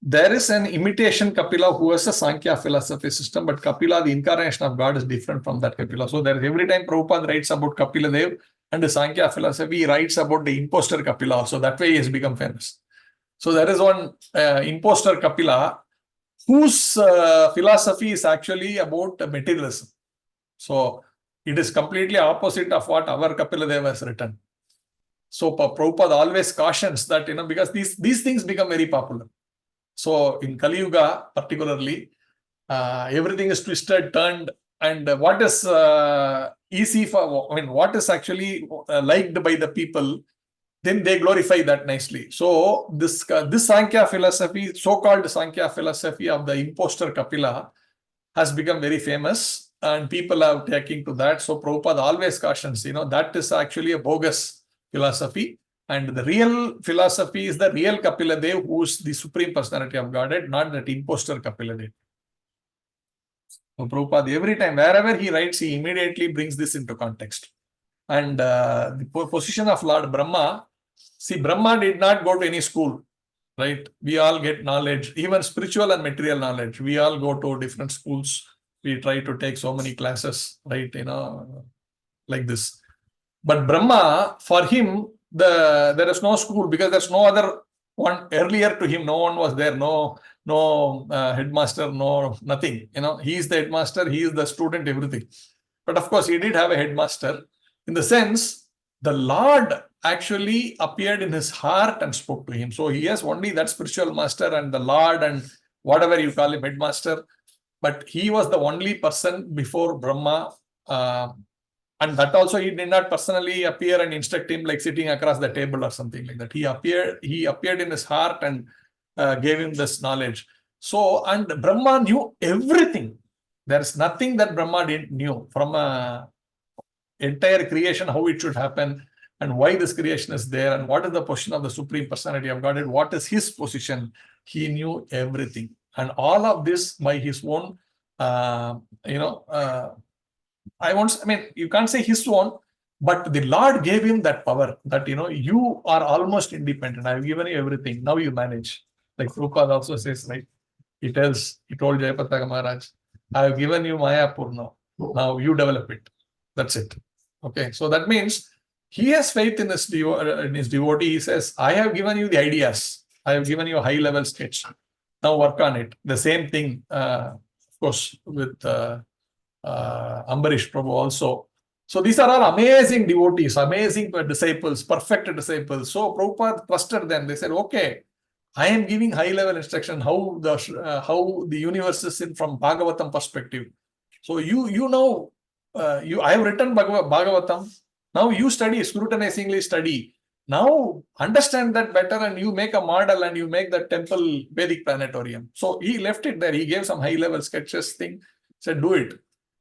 There is an imitation Kapila who has a Sankhya philosophy system, but Kapila, the incarnation of God, is different from that Kapila. So there is every time Prabhupada writes about Kapila Dev and the Sankhya philosophy, he writes about the imposter Kapila. So that way he has become famous. So there is one imposter Kapila whose philosophy is actually about materialism. So it is completely opposite of what our Kapila Dev has written. So Prabhupada always cautions that, because these things become very popular. So in Kali Yuga, particularly, everything is twisted, turned, and what is easy for, what is actually liked by the people, then they glorify that nicely. So this Sankhya philosophy, so-called Sankhya philosophy of the imposter Kapila, has become very famous, and people are taking to that. So Prabhupada always cautions, that is actually a bogus philosophy. And the real philosophy is the real Kapila Dev, who is the Supreme Personality of Godhead, not that imposter Kapila Dev. So Prabhupada, every time, wherever he writes, he immediately brings this into context. And the position of Lord Brahma, see, Brahma did not go to any school, right? We all get knowledge, even spiritual and material knowledge. We all go to different schools. We try to take so many classes, right? Like this. But Brahma, for him, there is no school because there's no other one earlier to him. No one was there. No headmaster, nothing. He is the headmaster. He is the student. Everything. But of course, he did have a headmaster. In the sense, the Lord actually appeared in his heart and spoke to him. So he has only that spiritual master and the Lord and whatever you call him, headmaster. But he was the only person before Brahma. And that also he did not personally appear and instruct him like sitting across the table or something like that. He appeared in his heart and gave him this knowledge. So, and Brahma knew everything. There's nothing that Brahma didn't knew from entire creation, how it should happen and why this creation is there and what is the position of the Supreme Personality of Godhead, what is his position. He knew everything. And all of this by his own, you can't say his own, but the Lord gave him that power that, you are almost independent. I've given you everything. Now you manage. Like Prabhupada also says, right? He told Jayapataka Maharaj, I have given you Mayapur now. Now you develop it. That's it. Okay. So that means he has faith in his devotee. He says, I have given you the ideas. I have given you a high-level sketch. Now work on it. The same thing, of course, with Ambarish Prabhu also. So these are all amazing devotees, amazing disciples, perfect disciples. So Prabhupada trusted them. They said, okay, I am giving high-level instruction how the universe is in from Bhagavatam perspective. So you know, I have written Bhagavatam. Now you study, scrutinizingly study. Now understand that better, and you make a model and you make the temple Vedic planetarium. So he left it there. He gave some high-level sketches thing, said do it.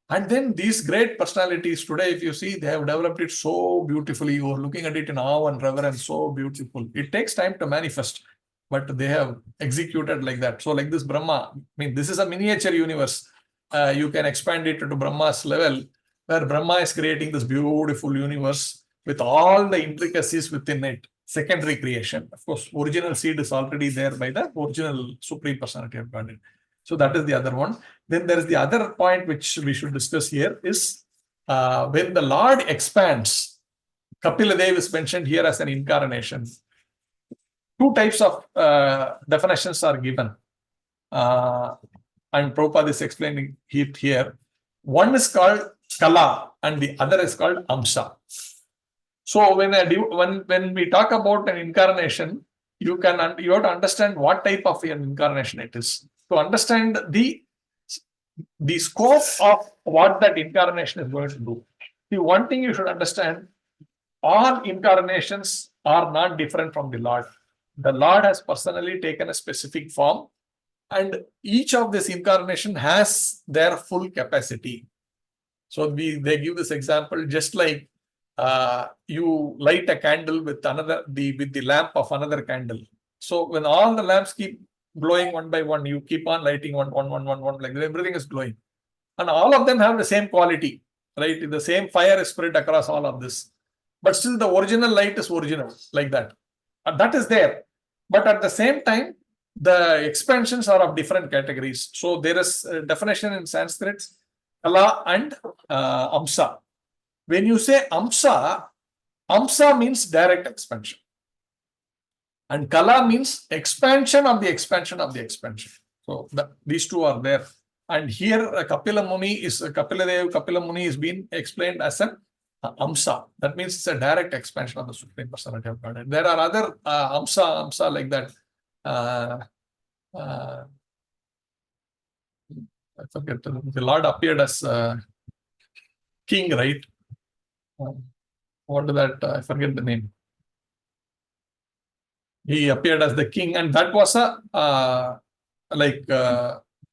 And then these great personalities today, if you see, they have developed it so beautifully. You are looking at it in awe and reverence, so beautiful. It takes time to manifest, but they have executed like that. So like this Brahma, I mean, this is a miniature universe. You can expand it to Brahma's level, where Brahma is creating this beautiful universe with all the intricacies within it. Secondary creation. Of course, original seed is already there by the original Supreme Personality of Godhead. So that is the other one. Then there is the other point which we should discuss here is when the Lord expands, Kapila Dev is mentioned here as an incarnation. Two types of definitions are given. And Prabhupada is explaining it here. One is called Kala and the other is called Amsa. So when we talk about an incarnation, you have to understand what type of an incarnation it is. To understand the scope of what that incarnation is going to do. The one thing you should understand, all incarnations are not different from the Lord. The Lord has personally taken a specific form, and each of this incarnation has their full capacity. So they give this example, just like you light a candle with the lamp of another candle. So when all the lamps keep glowing one by one, you keep on lighting one, like that, everything is glowing. And all of them have the same quality, right? The same fire is spread across all of this. But still the original light is original, like that. And that is there. But at the same time, the expansions are of different categories. So there is a definition in Sanskrit, Kala and Amsa. When you say Amsa means direct expansion. And Kala means expansion of the expansion of the expansion. So these two are there. And here Kapila Muni is being explained as an Amsa. That means it's a direct expansion of the Supreme Personality of Godhead. There are other Amsa like that. I forget, the Lord appeared as king, right? What is that? I forget the name. He appeared as the king, and that was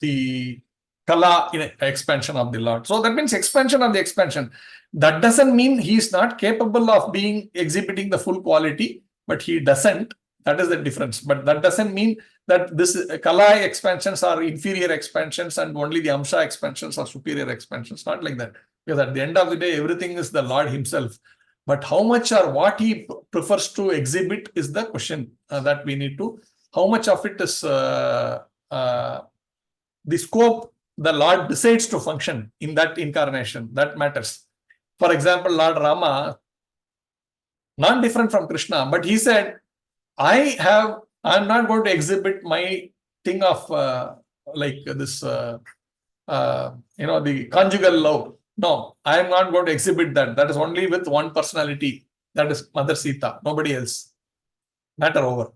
the Kala expansion of the Lord. So that means expansion of the expansion. That doesn't mean he is not capable of exhibiting the full quality, but he doesn't. That is the difference. But that doesn't mean that this Kala expansions are inferior expansions and only the Amsa expansions are superior expansions. Not like that. Because at the end of the day, everything is the Lord himself. But how much or what he prefers to exhibit is the question that we need to. How much of it is the scope the Lord decides to function in that incarnation? That matters. For example, Lord Rama, not different from Krishna, but he said, I'm not going to exhibit my thing of the conjugal love. No, I am not going to exhibit that. That is only with one personality. That is Mother Sita, nobody else. Matter over.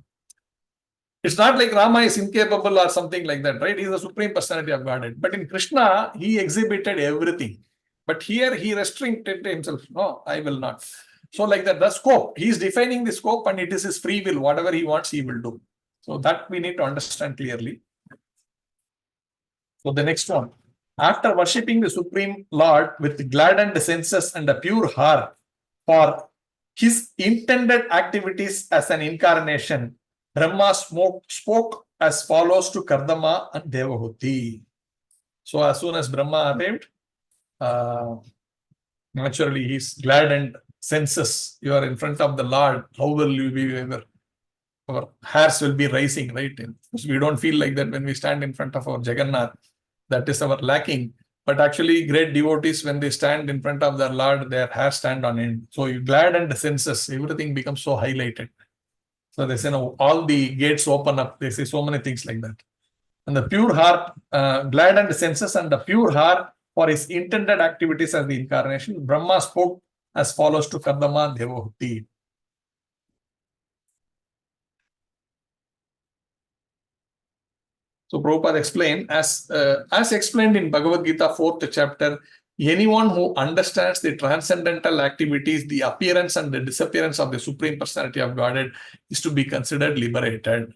It's not like Rama is incapable or something like that, right? He is the Supreme Personality of Godhead. But in Krishna, he exhibited everything. But here he restricted himself. No, I will not. So like that, the scope. He is defining the scope and it is his free will. Whatever he wants, he will do. So that we need to understand clearly. So the next one. After worshipping the Supreme Lord with gladdened senses and a pure heart for his intended activities as an incarnation, Brahma spoke as follows to Kardama and Devahuti. So as soon as Brahma arrived, naturally his gladdened senses. You are in front of the Lord. How will you be? Our hairs will be rising, right? We don't feel like that when we stand in front of our Jagannath. That is our lacking. But actually, great devotees, when they stand in front of their Lord, their hair stand on end. So you glad and senses, everything becomes so highlighted. So they say, no, all the gates open up. They say so many things like that. And the pure heart, glad and senses, and the pure heart for his intended activities as the incarnation, Brahma spoke as follows to Kardama Devahuti. So Prabhupada explained, as explained in Bhagavad Gita 4th chapter, anyone who understands the transcendental activities, the appearance and the disappearance of the Supreme Personality of Godhead is to be considered liberated.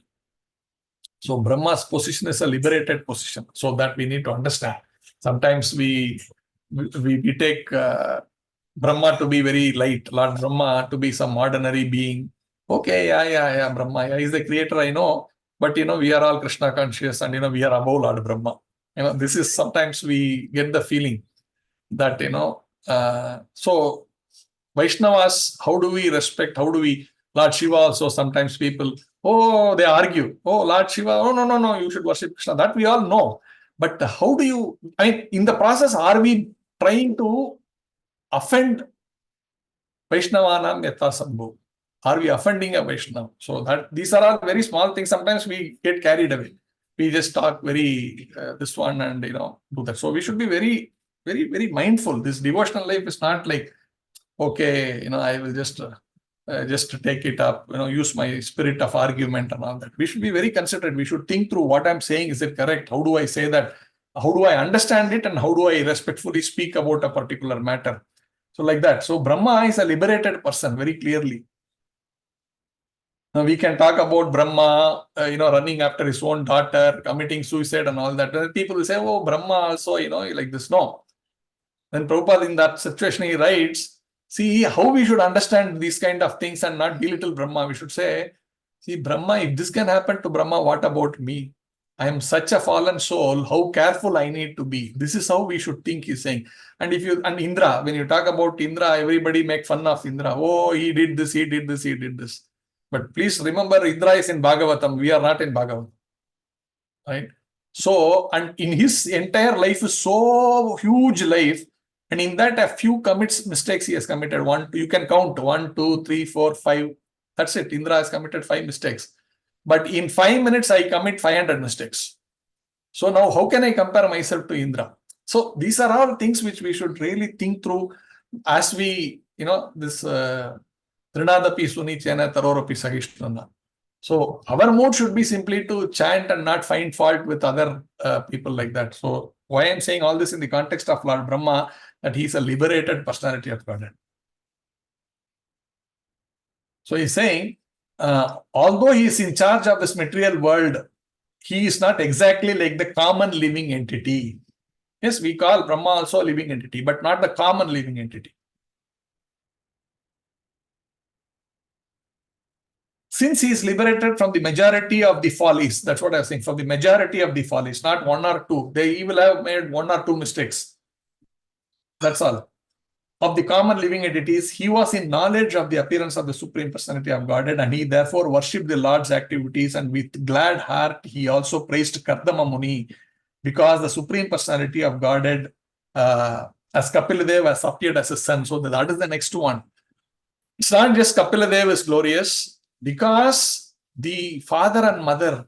So Brahma's position is a liberated position. So that we need to understand. Sometimes we take Brahma to be very light, Lord Brahma to be some ordinary being. Okay, yeah, Brahma, yeah, he's the creator, I know. But, we are all Krishna conscious and, we are above Lord Brahma. This is sometimes we get the feeling that, so Vaishnavas, how do we respect, Lord Shiva also sometimes people, they argue, Lord Shiva, no, you should worship Krishna. That we all know. But how do you, in the process, are we trying to offend Vaishnavanam Yathasambhu? Are we offending a Vaishnava? So that these are all very small things. Sometimes we get carried away. We just talk very this one and do that. So we should be very, very, very mindful. This devotional life is not like, okay, I will just take it up, use my spirit of argument and all that. We should be very considerate. We should think through what I'm saying. Is it correct? How do I say that? How do I understand it? And how do I respectfully speak about a particular matter? So like that. So Brahma is a liberated person very clearly. Now we can talk about Brahma, running after his own daughter, committing suicide and all that. People will say, Brahma also, like this. No. Then Prabhupada in that situation, he writes, see how we should understand these kind of things and not belittle Brahma. We should say, see, Brahma, if this can happen to Brahma, what about me? I am such a fallen soul, how careful I need to be. This is how we should think, he's saying. And Indra, when you talk about Indra, everybody make fun of Indra. He did this, he did this, he did this. But please remember, Indra is in Bhagavatam. We are not in Bhagavatam. Right? So, and in his entire life is so huge life. And in that, a few mistakes he has committed. You can count 1, 2, 3, 4, 5. That's it. Indra has committed 5 mistakes. But in 5 minutes, I commit 500 mistakes. So now, how can I compare myself to Indra? So these are all things which we should really think through as we, this Trinadapi Suni Chena Tarorapi Sahishnana. So our mood should be simply to chant and not find fault with other people like that. So why I'm saying all this in the context of Lord Brahma, that he's a liberated personality of Godhead. So he's saying, although he is in charge of this material world, he is not exactly like the common living entity. Yes, we call Brahma also a living entity, but not the common living entity. Since he is liberated from the majority of the follies, that's what I was saying, from the majority of the follies, not 1 or 2. They will have made 1 or 2 mistakes. That's all. Of the common living entities, he was in knowledge of the appearance of the Supreme Personality of Godhead, and he therefore worshipped the Lord's activities, and with glad heart he also praised Kardama Muni, because the Supreme Personality of Godhead, as Kapiladev, has appeared as a son. So that is the next one. It's not just Kapiladev is glorious, because the father and mother,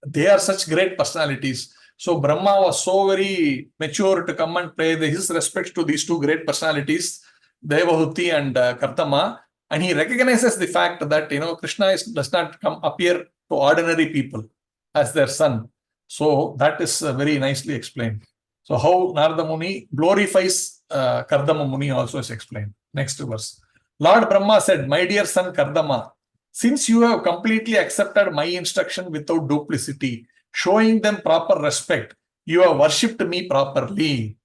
they are such great personalities. So Brahma was so very mature to come and pay his respects to these 2 great personalities, Devahuti and Kartama, and he recognizes the fact that Krishna does not appear to ordinary people as their son. So that is very nicely explained. So how Narada Muni glorifies Kardama Muni also is explained. Next verse. Lord Brahma said, my dear son Kardama, since you have completely accepted my instruction without duplicity, showing them proper respect, you have worshipped me properly.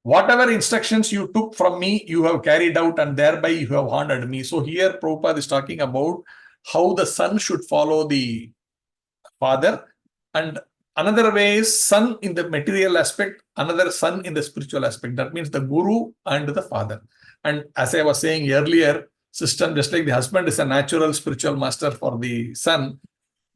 Whatever instructions you took from me, you have carried out, and thereby you have honored me. So here Prabhupada is talking about how the son should follow the father, and another way is son in the material aspect, another son in the spiritual aspect. That means the guru and the father. And as I was saying earlier, system, just like the husband is a natural spiritual master for the son,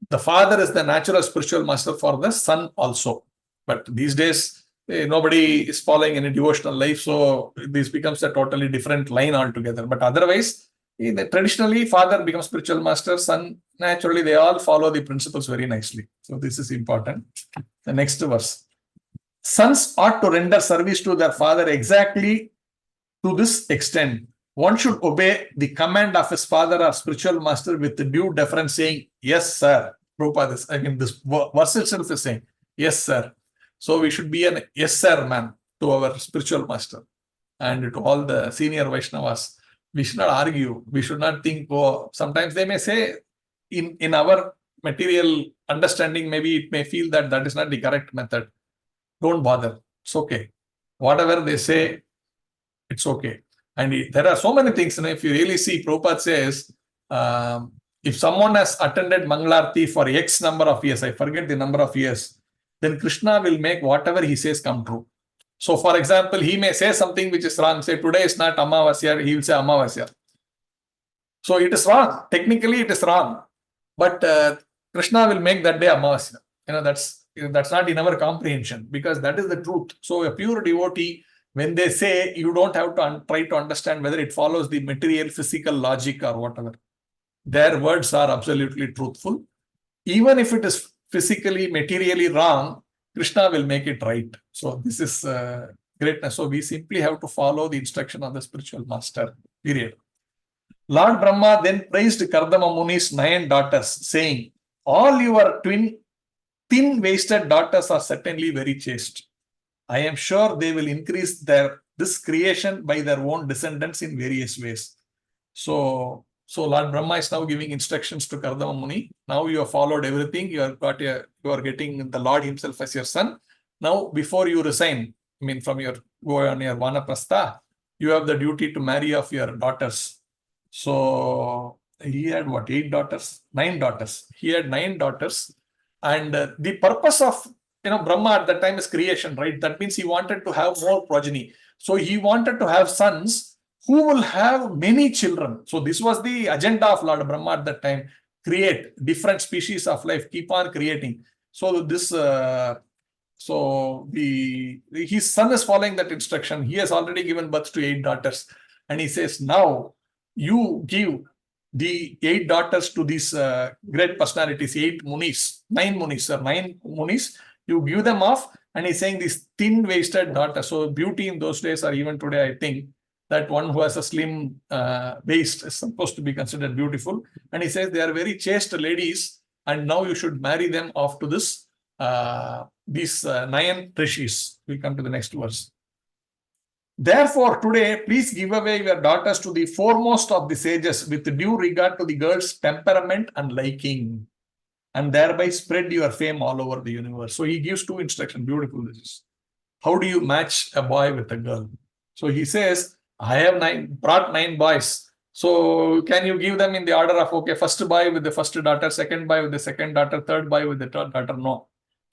the father is the natural spiritual master for the son also. But these days, nobody is following any devotional life, so this becomes a totally different line altogether. But otherwise, traditionally, father becomes spiritual master, son, naturally, they all follow the principles very nicely. So this is important. The next verse. Sons ought to render service to their father exactly to this extent. One should obey the command of his father or spiritual master with due deference, saying, yes, sir. Prabhupada, this verse itself is saying, yes, sir. So we should be an yes, sir man to our spiritual master and to all the senior Vaishnavas. We should not argue. We should not think, oh, sometimes they may say in our material understanding, maybe it may feel that that is not the correct method. Don't bother. It's okay. Whatever they say, it's okay. And there are so many things. If you really see, Prabhupada says, if someone has attended Mangalarti for X number of years, I forget the number of years, then Krishna will make whatever he says come true. So, for example, he may say something which is wrong. Say, today is not Amavasya, he will say Amavasya. So, it is wrong. Technically, it is wrong. But Krishna will make that day Amavasya. That's not in our comprehension, because that is the truth. So, a pure devotee, when they say, you don't have to try to understand whether it follows the material, physical logic or whatever. Their words are absolutely truthful. Even if it is physically, materially wrong, Krishna will make it right. So this is greatness. So we simply have to follow the instruction of the spiritual master, period. Lord Brahma then praised Kardama Muni's 9 daughters, saying, all your thin-waisted daughters are certainly very chaste. I am sure they will increase this creation by their own descendants in various ways. So Lord Brahma is now giving instructions to Kardama Muni. Now you have followed everything. You are getting the Lord himself as your son. Now, before you resign, from go on your Vanaprastha, you have the duty to marry off your daughters. So he had 8 daughters? 9 daughters. He had 9 daughters. And the purpose of Brahma at that time is creation, right? That means he wanted to have more progeny. So he wanted to have sons who will have many children. So this was the agenda of Lord Brahma at that time. Create different species of life, keep on creating. So this, his son is following that instruction. He has already given birth to 8 daughters. And he says, now you give the 8 daughters to these great personalities, 9 munis, you give them off. And he's saying these thin-waisted daughters. So beauty in those days, or even today, I think, that one who has a slim waist is supposed to be considered beautiful. And he says they are very chaste ladies, and now you should marry them off to these 9 rishis. We come to the next verse. Therefore, today, please give away your daughters to the foremost of the sages with due regard to the girl's temperament and liking, and thereby spread your fame all over the universe. So he gives 2 instructions. Beautiful this is. How do you match a boy with a girl? So he says, I have brought 9 boys. So can you give them in the order of, okay, first boy with the first daughter, second boy with the second daughter, third boy with the third daughter? No,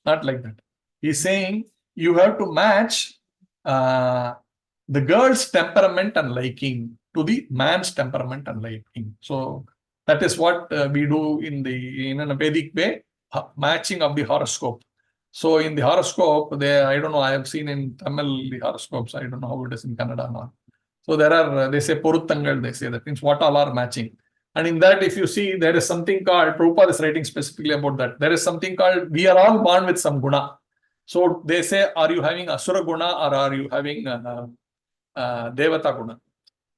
not like that. He's saying you have to match the girl's temperament and liking to the man's temperament and liking. So that is what we do in a Vedic way, matching of the horoscope. So in the horoscope, I don't know, I have seen in Tamil the horoscopes. I don't know how it is in Kannada now. So there are, they say Poruttangal, they say, that means what all are matching. And in that, if you see, there is something called, Prabhupada is writing specifically about that. There is something called, we are all born with some guna. So they say, are you having Asura guna or are you having Devata guna?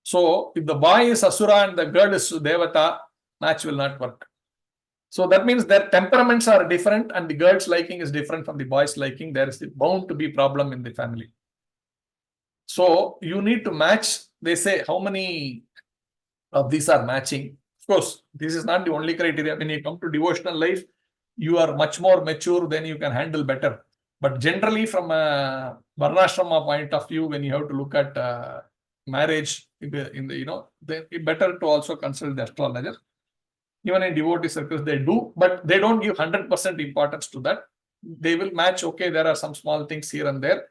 So if the boy is Asura and the girl is Devata, match will not work. So that means their temperaments are different and the girl's liking is different from the boy's liking. There is bound to be problem in the family. So you need to match. They say how many of these are matching. Of course, this is not the only criteria. When you come to devotional life, you are much more mature, then you can handle better. But generally, from a Varnashrama point of view, when you have to look at marriage, then it's better to also consult the astrologer. Even in devotee circles, they do, but they don't give 100% importance to that. They will match, okay, there are some small things here and there.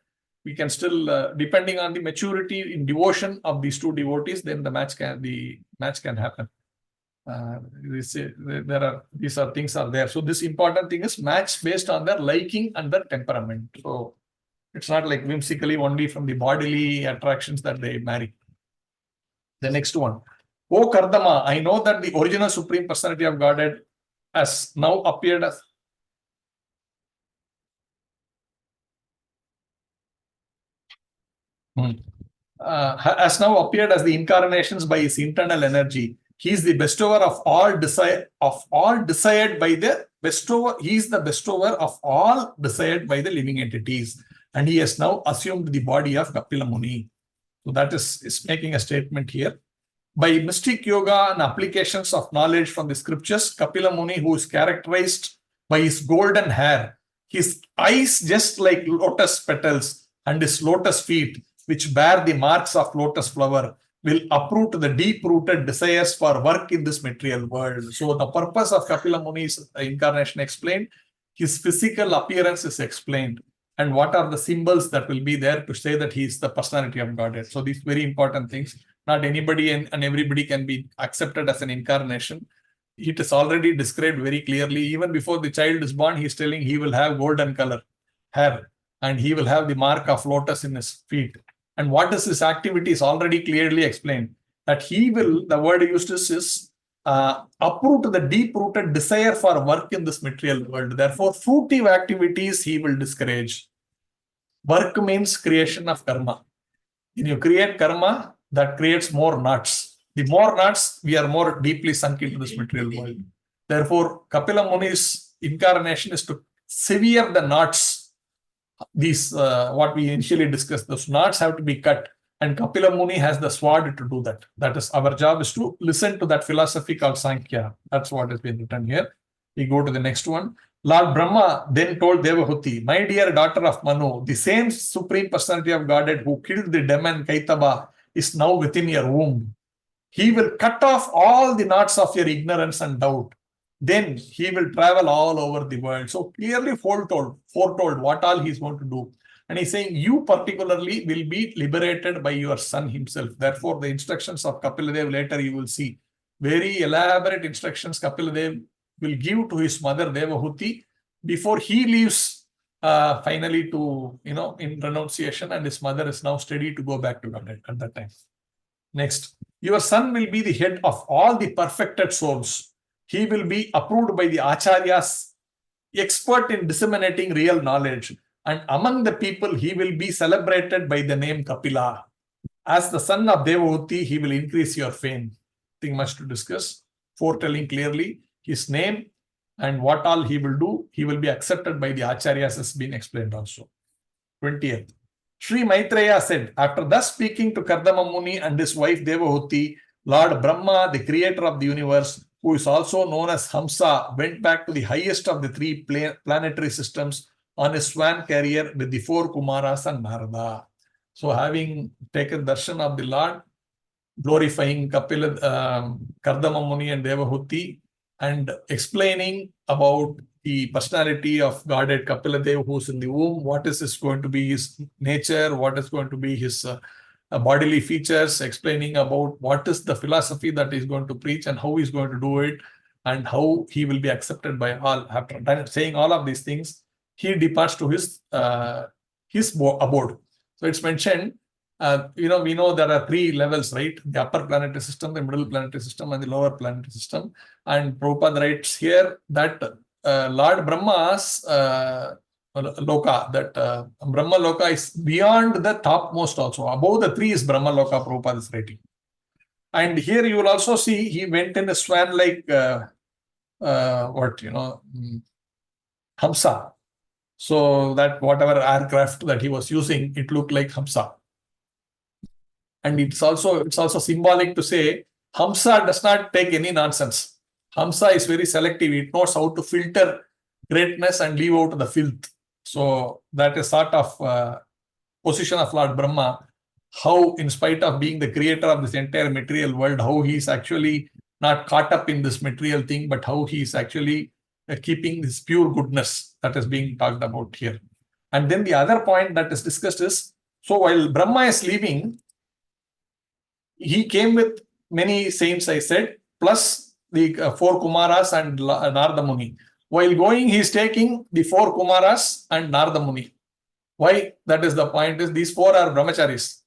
We can still, depending on the maturity in devotion of these 2 devotees, then the match can happen. These are things are there. So this important thing is match based on their liking and their temperament. So it's not like whimsically only from the bodily attractions that they marry. The next one. O Kardama, I know that the original Supreme Personality of Godhead has now appeared as has now appeared as the incarnations by his internal energy. He is the bestower of all desired by the bestower. He is the bestower of all desired by the living entities, and he has now assumed the body of Kapila Muni. So that is making a statement here. By mystic yoga and applications of knowledge from the scriptures, Kapila Muni, who is characterized by his golden hair, his eyes just like lotus petals, and his lotus feet, which bear the marks of lotus flower, will uproot the deep-rooted desires for work in this material world. So the purpose of Kapila Muni's incarnation explained, his physical appearance is explained, and what are the symbols that will be there to say that he is the personality of Godhead. So these very important things. Not anybody and everybody can be accepted as an incarnation. It is already described very clearly. Even before the child is born, he is telling he will have golden color hair, and he will have the mark of lotus in his feet. And what is his activity is already clearly explained. That he will, the word used is uproot the deep-rooted desire for work in this material world. Therefore, fruitive activities he will discourage. Work means creation of karma. When you create karma, that creates more knots. The more knots, we are more deeply sunk into this material world. Therefore, Kapila Muni's incarnation is to sever the knots. These, what we initially discussed, those knots have to be cut, and Kapila Muni has the sword to do that. That is, our job is to listen to that philosophy called Sankhya. That's what has been written here. We go to the next one. Lord Brahma then told Devahuti, my dear daughter of Manu, the same Supreme Personality of Godhead who killed the demon Kaitaba is now within your womb. He will cut off all the knots of your ignorance and doubt. Then he will travel all over the world. So clearly foretold what all he is going to do. And he's saying, you particularly will be liberated by your son himself. Therefore, the instructions of Kapiladev later you will see. Very elaborate instructions Kapiladev will give to his mother Devahuti before he leaves finally to, in renunciation, and his mother is now steady to go back to Godhead at that time. Next, your son will be the head of all the perfected souls. He will be approved by the acharyas, expert in disseminating real knowledge. And among the people, he will be celebrated by the name Kapila. As the son of Devahuti, he will increase your fame. Nothing much to discuss. Foretelling clearly his name and what all he will do, he will be accepted by the acharyas, has been explained also. 20th. Sri Maitreya said, after thus speaking to Kardama Muni and his wife Devahuti, Lord Brahma, the creator of the universe, who is also known as Hamsa, went back to the highest of the three planetary systems on his swan carrier with the four Kumaras and Narada. So having taken darshan of the Lord, glorifying Kardama Muni and Devahuti, and explaining about the personality of Godhead Kapiladev, who's in the womb, what is going to be his nature, what is going to be his bodily features, explaining about what is the philosophy that he's going to preach and how he's going to do it, and how he will be accepted by all. After saying all of these things, he departs to his abode. So it's mentioned, we know there are three levels, right? The upper planetary system, the middle planetary system, and the lower planetary system. And Prabhupada writes here that Lord Brahma's Loka, that Brahma Loka is beyond the topmost also. Above the three is Brahma Loka, Prabhupada is writing. And here you will also see he went in a swan like Hamsa. So that whatever aircraft that he was using, it looked like Hamsa. And it's also symbolic to say Hamsa does not take any nonsense. Hamsa is very selective. It knows how to filter greatness and leave out the filth. So that is sort of position of Lord Brahma, how in spite of being the creator of this entire material world, how he is actually not caught up in this material thing, but how he is actually keeping this pure goodness that is being talked about here. And then the other point that is discussed is, so while Brahma is leaving, he came with many saints, I said, plus the 4 Kumaras and Narada Muni. While going, he is taking the 4 Kumaras and Narada Muni. Why? That is the point, is these 4 are brahmacharis.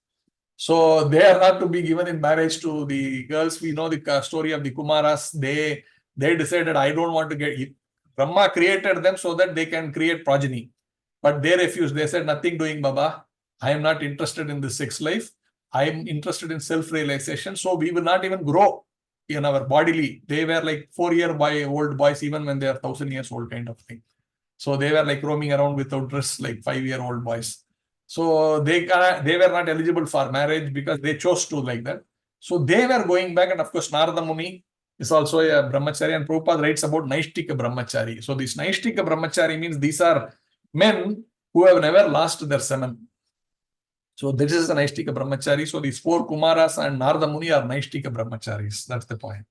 So they are not to be given in marriage to the girls. We know the story of the Kumaras. They decided, I don't want to get... Brahma created them so that they can create progeny. But they refused. They said, nothing doing, Baba. I am not interested in the sex life. I am interested in self-realization. So we will not even grow in our bodily. They were like 4-year-old boys, even when they are 1,000 years old kind of thing. So they were like roaming around without dress, like 5-year-old boys. So they were not eligible for marriage because they chose to like that. So they were going back, and of course Narada Muni is also a brahmachari, and Prabhupada writes about Naishtika brahmachari. So this Naishtika brahmachari means these are men who have never lost their semen. So this is the Naishtika brahmachari. So these 4 Kumaras and Narada Muni are Naishtika brahmacharis. That's the point.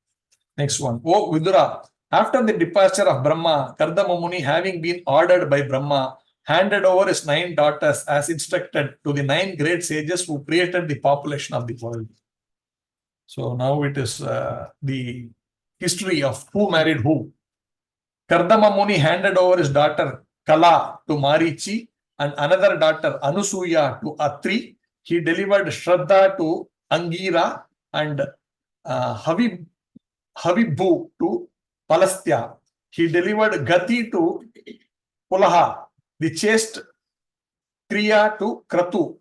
Next one. Oh, Vidura. After the departure of Brahma, Kardama Muni, having been ordered by Brahma, handed over his 9 daughters as instructed to the 9 great sages who created the population of the world. So now it is the history of who married who. Kardama Muni handed over his daughter Kala to Marichi and another daughter Anusuya to Atri. He delivered Shraddha to Angira and Habibbu to Palastya. He delivered Gati to Pulaha, the chaste Kriya to Kratu,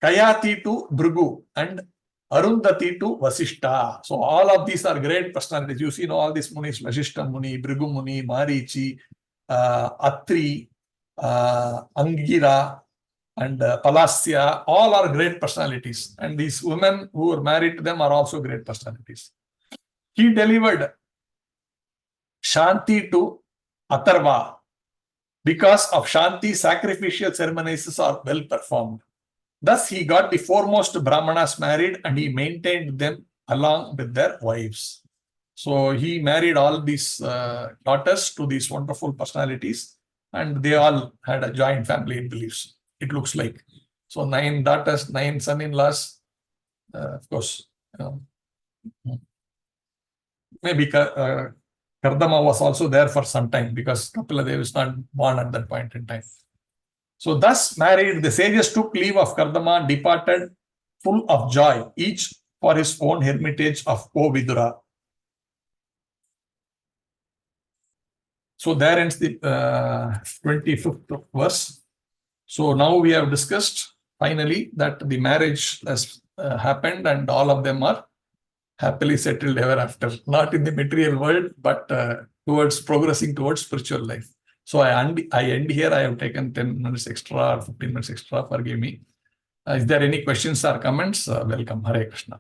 Kayati to Bhrigu, and Arundhati to Vasishta. So all of these are great personalities. You see, all these munis, Vasishta Muni, Bhrigu Muni, Marichi, Atri, Angira, and Palasya, all are great personalities. And these women who were married to them are also great personalities. He delivered Shanti to Atharva. Because of Shanti, sacrificial ceremonies are well performed. Thus, he got the foremost Brahmanas married and he maintained them along with their wives. So he married all these daughters to these wonderful personalities, and they all had a joint family beliefs. It looks like. So 9 daughters, 9 son-in-laws, of course. Maybe Kardama was also there for some time because Kapila Dev is not born at that point in time. So thus married, the sages took leave of Kardama and departed full of joy, each for his own hermitage of Vidura. So there ends the 25th verse. So now we have discussed finally that the marriage has happened and all of them are happily settled ever after, not in the material world, but towards progressing towards spiritual life. So I end here. I have taken 10 minutes extra or 15 minutes extra. Forgive me. Is there any questions or comments? Welcome. Hare Krishna.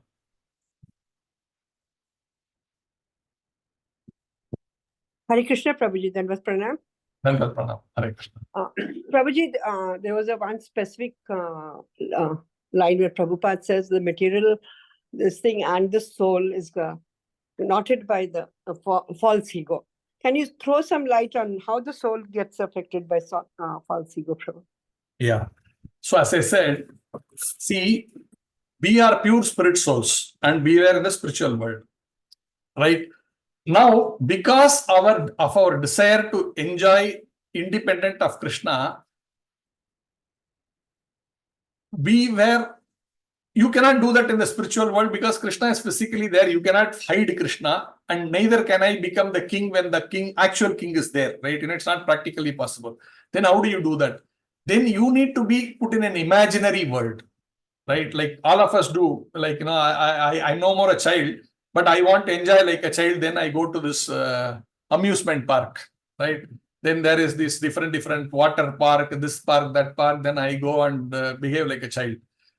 Hare Krishna, Prabhuji. Dandavat Pranam. Dandavat Pranam. Hare Krishna. Prabhuji, there was a one specific line where Prabhupada says the material, this thing and the soul is knotted by the false ego. Can you throw some light on how the soul gets affected by false ego, Prabhu? Yeah. So as I said, see, we are pure spirit souls and we are in the spiritual world, right? Now, because of our desire to enjoy independent of Krishna, you cannot do that in the spiritual world because Krishna is physically there. You cannot hide Krishna, and neither can I become the king when the actual king is there, right? It's not practically possible. Then how do you do that? Then you need to be put in an imaginary world, right? Like all of us do. Like, I'm no more a child, but I want to enjoy like a child. Then I go to this amusement park, right? Then there is this different water park, this park, that park. Then I go and behave like a child.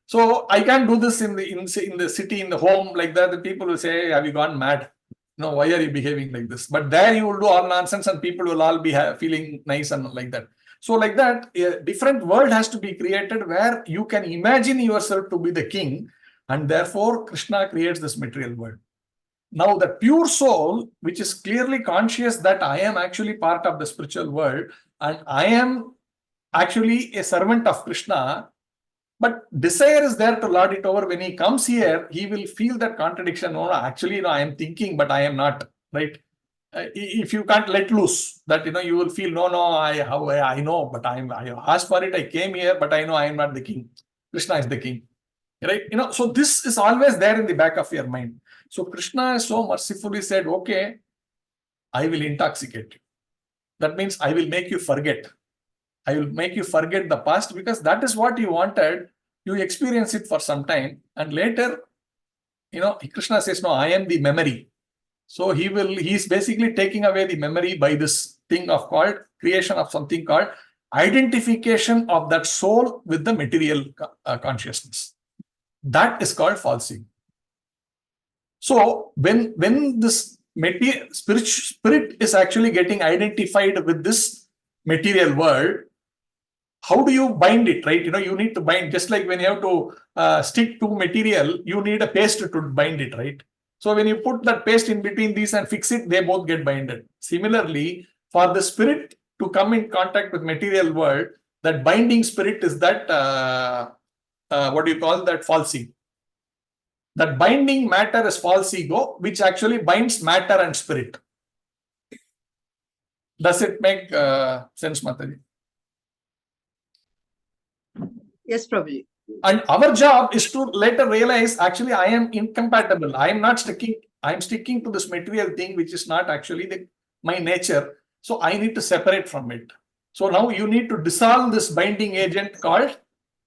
So I can't do this in the city, in the home like that. The people will say, hey, have you gone mad? No, why are you behaving like this? But there you will do all nonsense and people will all be feeling nice and like that. So like that, a different world has to be created where you can imagine yourself to be the king, and therefore Krishna creates this material world. Now the pure soul, which is clearly conscious that I am actually part of the spiritual world and I am actually a servant of Krishna, but desire is there to lord it over. When he comes here, he will feel that contradiction. No, actually, I am thinking, but I am not. right? If you can't let loose, that you will feel no, I know, but I asked for it, I came here, but I know I am not the king. Krishna is the king, right? So this is always there in the back of your mind. So Krishna so mercifully said, okay, I will intoxicate you. That means I will make you forget. I will make you forget the past, because that is what you wanted. You experience it for some time, and later, Krishna says, no, I am the memory. So he's basically taking away the memory by this thing of called creation of something called identification of that soul with the material consciousness. That is called false ego. So when this spirit is actually getting identified with this material world, how do you bind it, right? You need to bind, just like when you have to stick to material, you need a paste to bind it, right? So when you put that paste in between these and fix it, they both get binded. Similarly, for the spirit to come in contact with material world, that binding spirit is that, what do you call that, false ego. That binding matter is false ego, which actually binds matter and spirit. Does it make sense, Mataji? Yes, Prabhuji. And our job is to later realize, actually, I am incompatible. I am not sticking. I am sticking to this material thing, which is not actually my nature. So I need to separate from it. So now you need to dissolve this binding agent called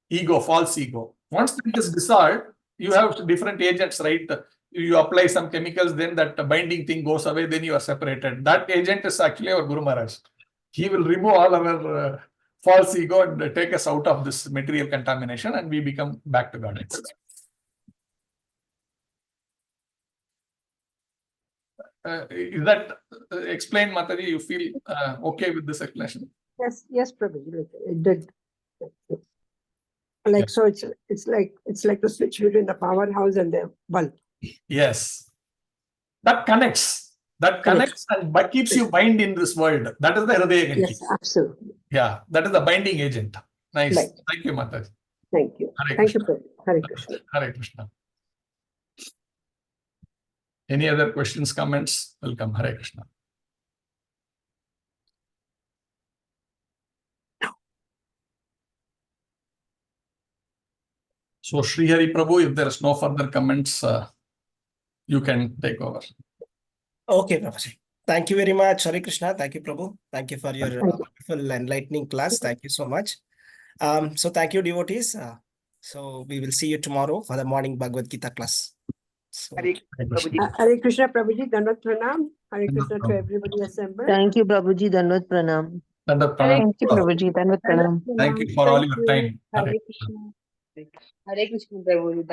ego, false ego. Once it is dissolved, you have different agents, right? You apply some chemicals, then that binding thing goes away, then you are separated. That agent is actually our Guru Maharaj. He will remove all our false ego and take us out of this material contamination, and we become back to God. Is that explained, Mataji? You feel okay with this explanation? Yes, Prabhuji. It did. Like, so it's like the switch between the powerhouse and the bulb. Yes. That connects. And keeps you bind in this world. That is the Hridaya Ganti. Yes, absolutely. Yeah, that is the binding agent. Nice. Right. Thank you, Mataji. Thank you. Hare Thank you, Krishna. Prabhuji. Hare Krishna. Hare Krishna. Any other questions, comments? Welcome. Hare Krishna. So, Sri Hari Prabhu, if there is no further comments, you can take over. Okay, Prabhuji. Thank you very much, Hare Krishna. Thank you, Prabhu. Thank you for your wonderful enlightening class. Thank you so much. So thank you, devotees. So we will see you tomorrow for the morning Bhagavad Gita class. So, Hare Krishna, Prabhuji. Dandavat pranam. Hare Krishna to everybody assembled. Thank you, Prabhuji. Dandavat pranam. Thank you, Prabhuji. Dandavat pranam. Thank you for all your time. Hare Krishna. Hare Krishna, Prabhu.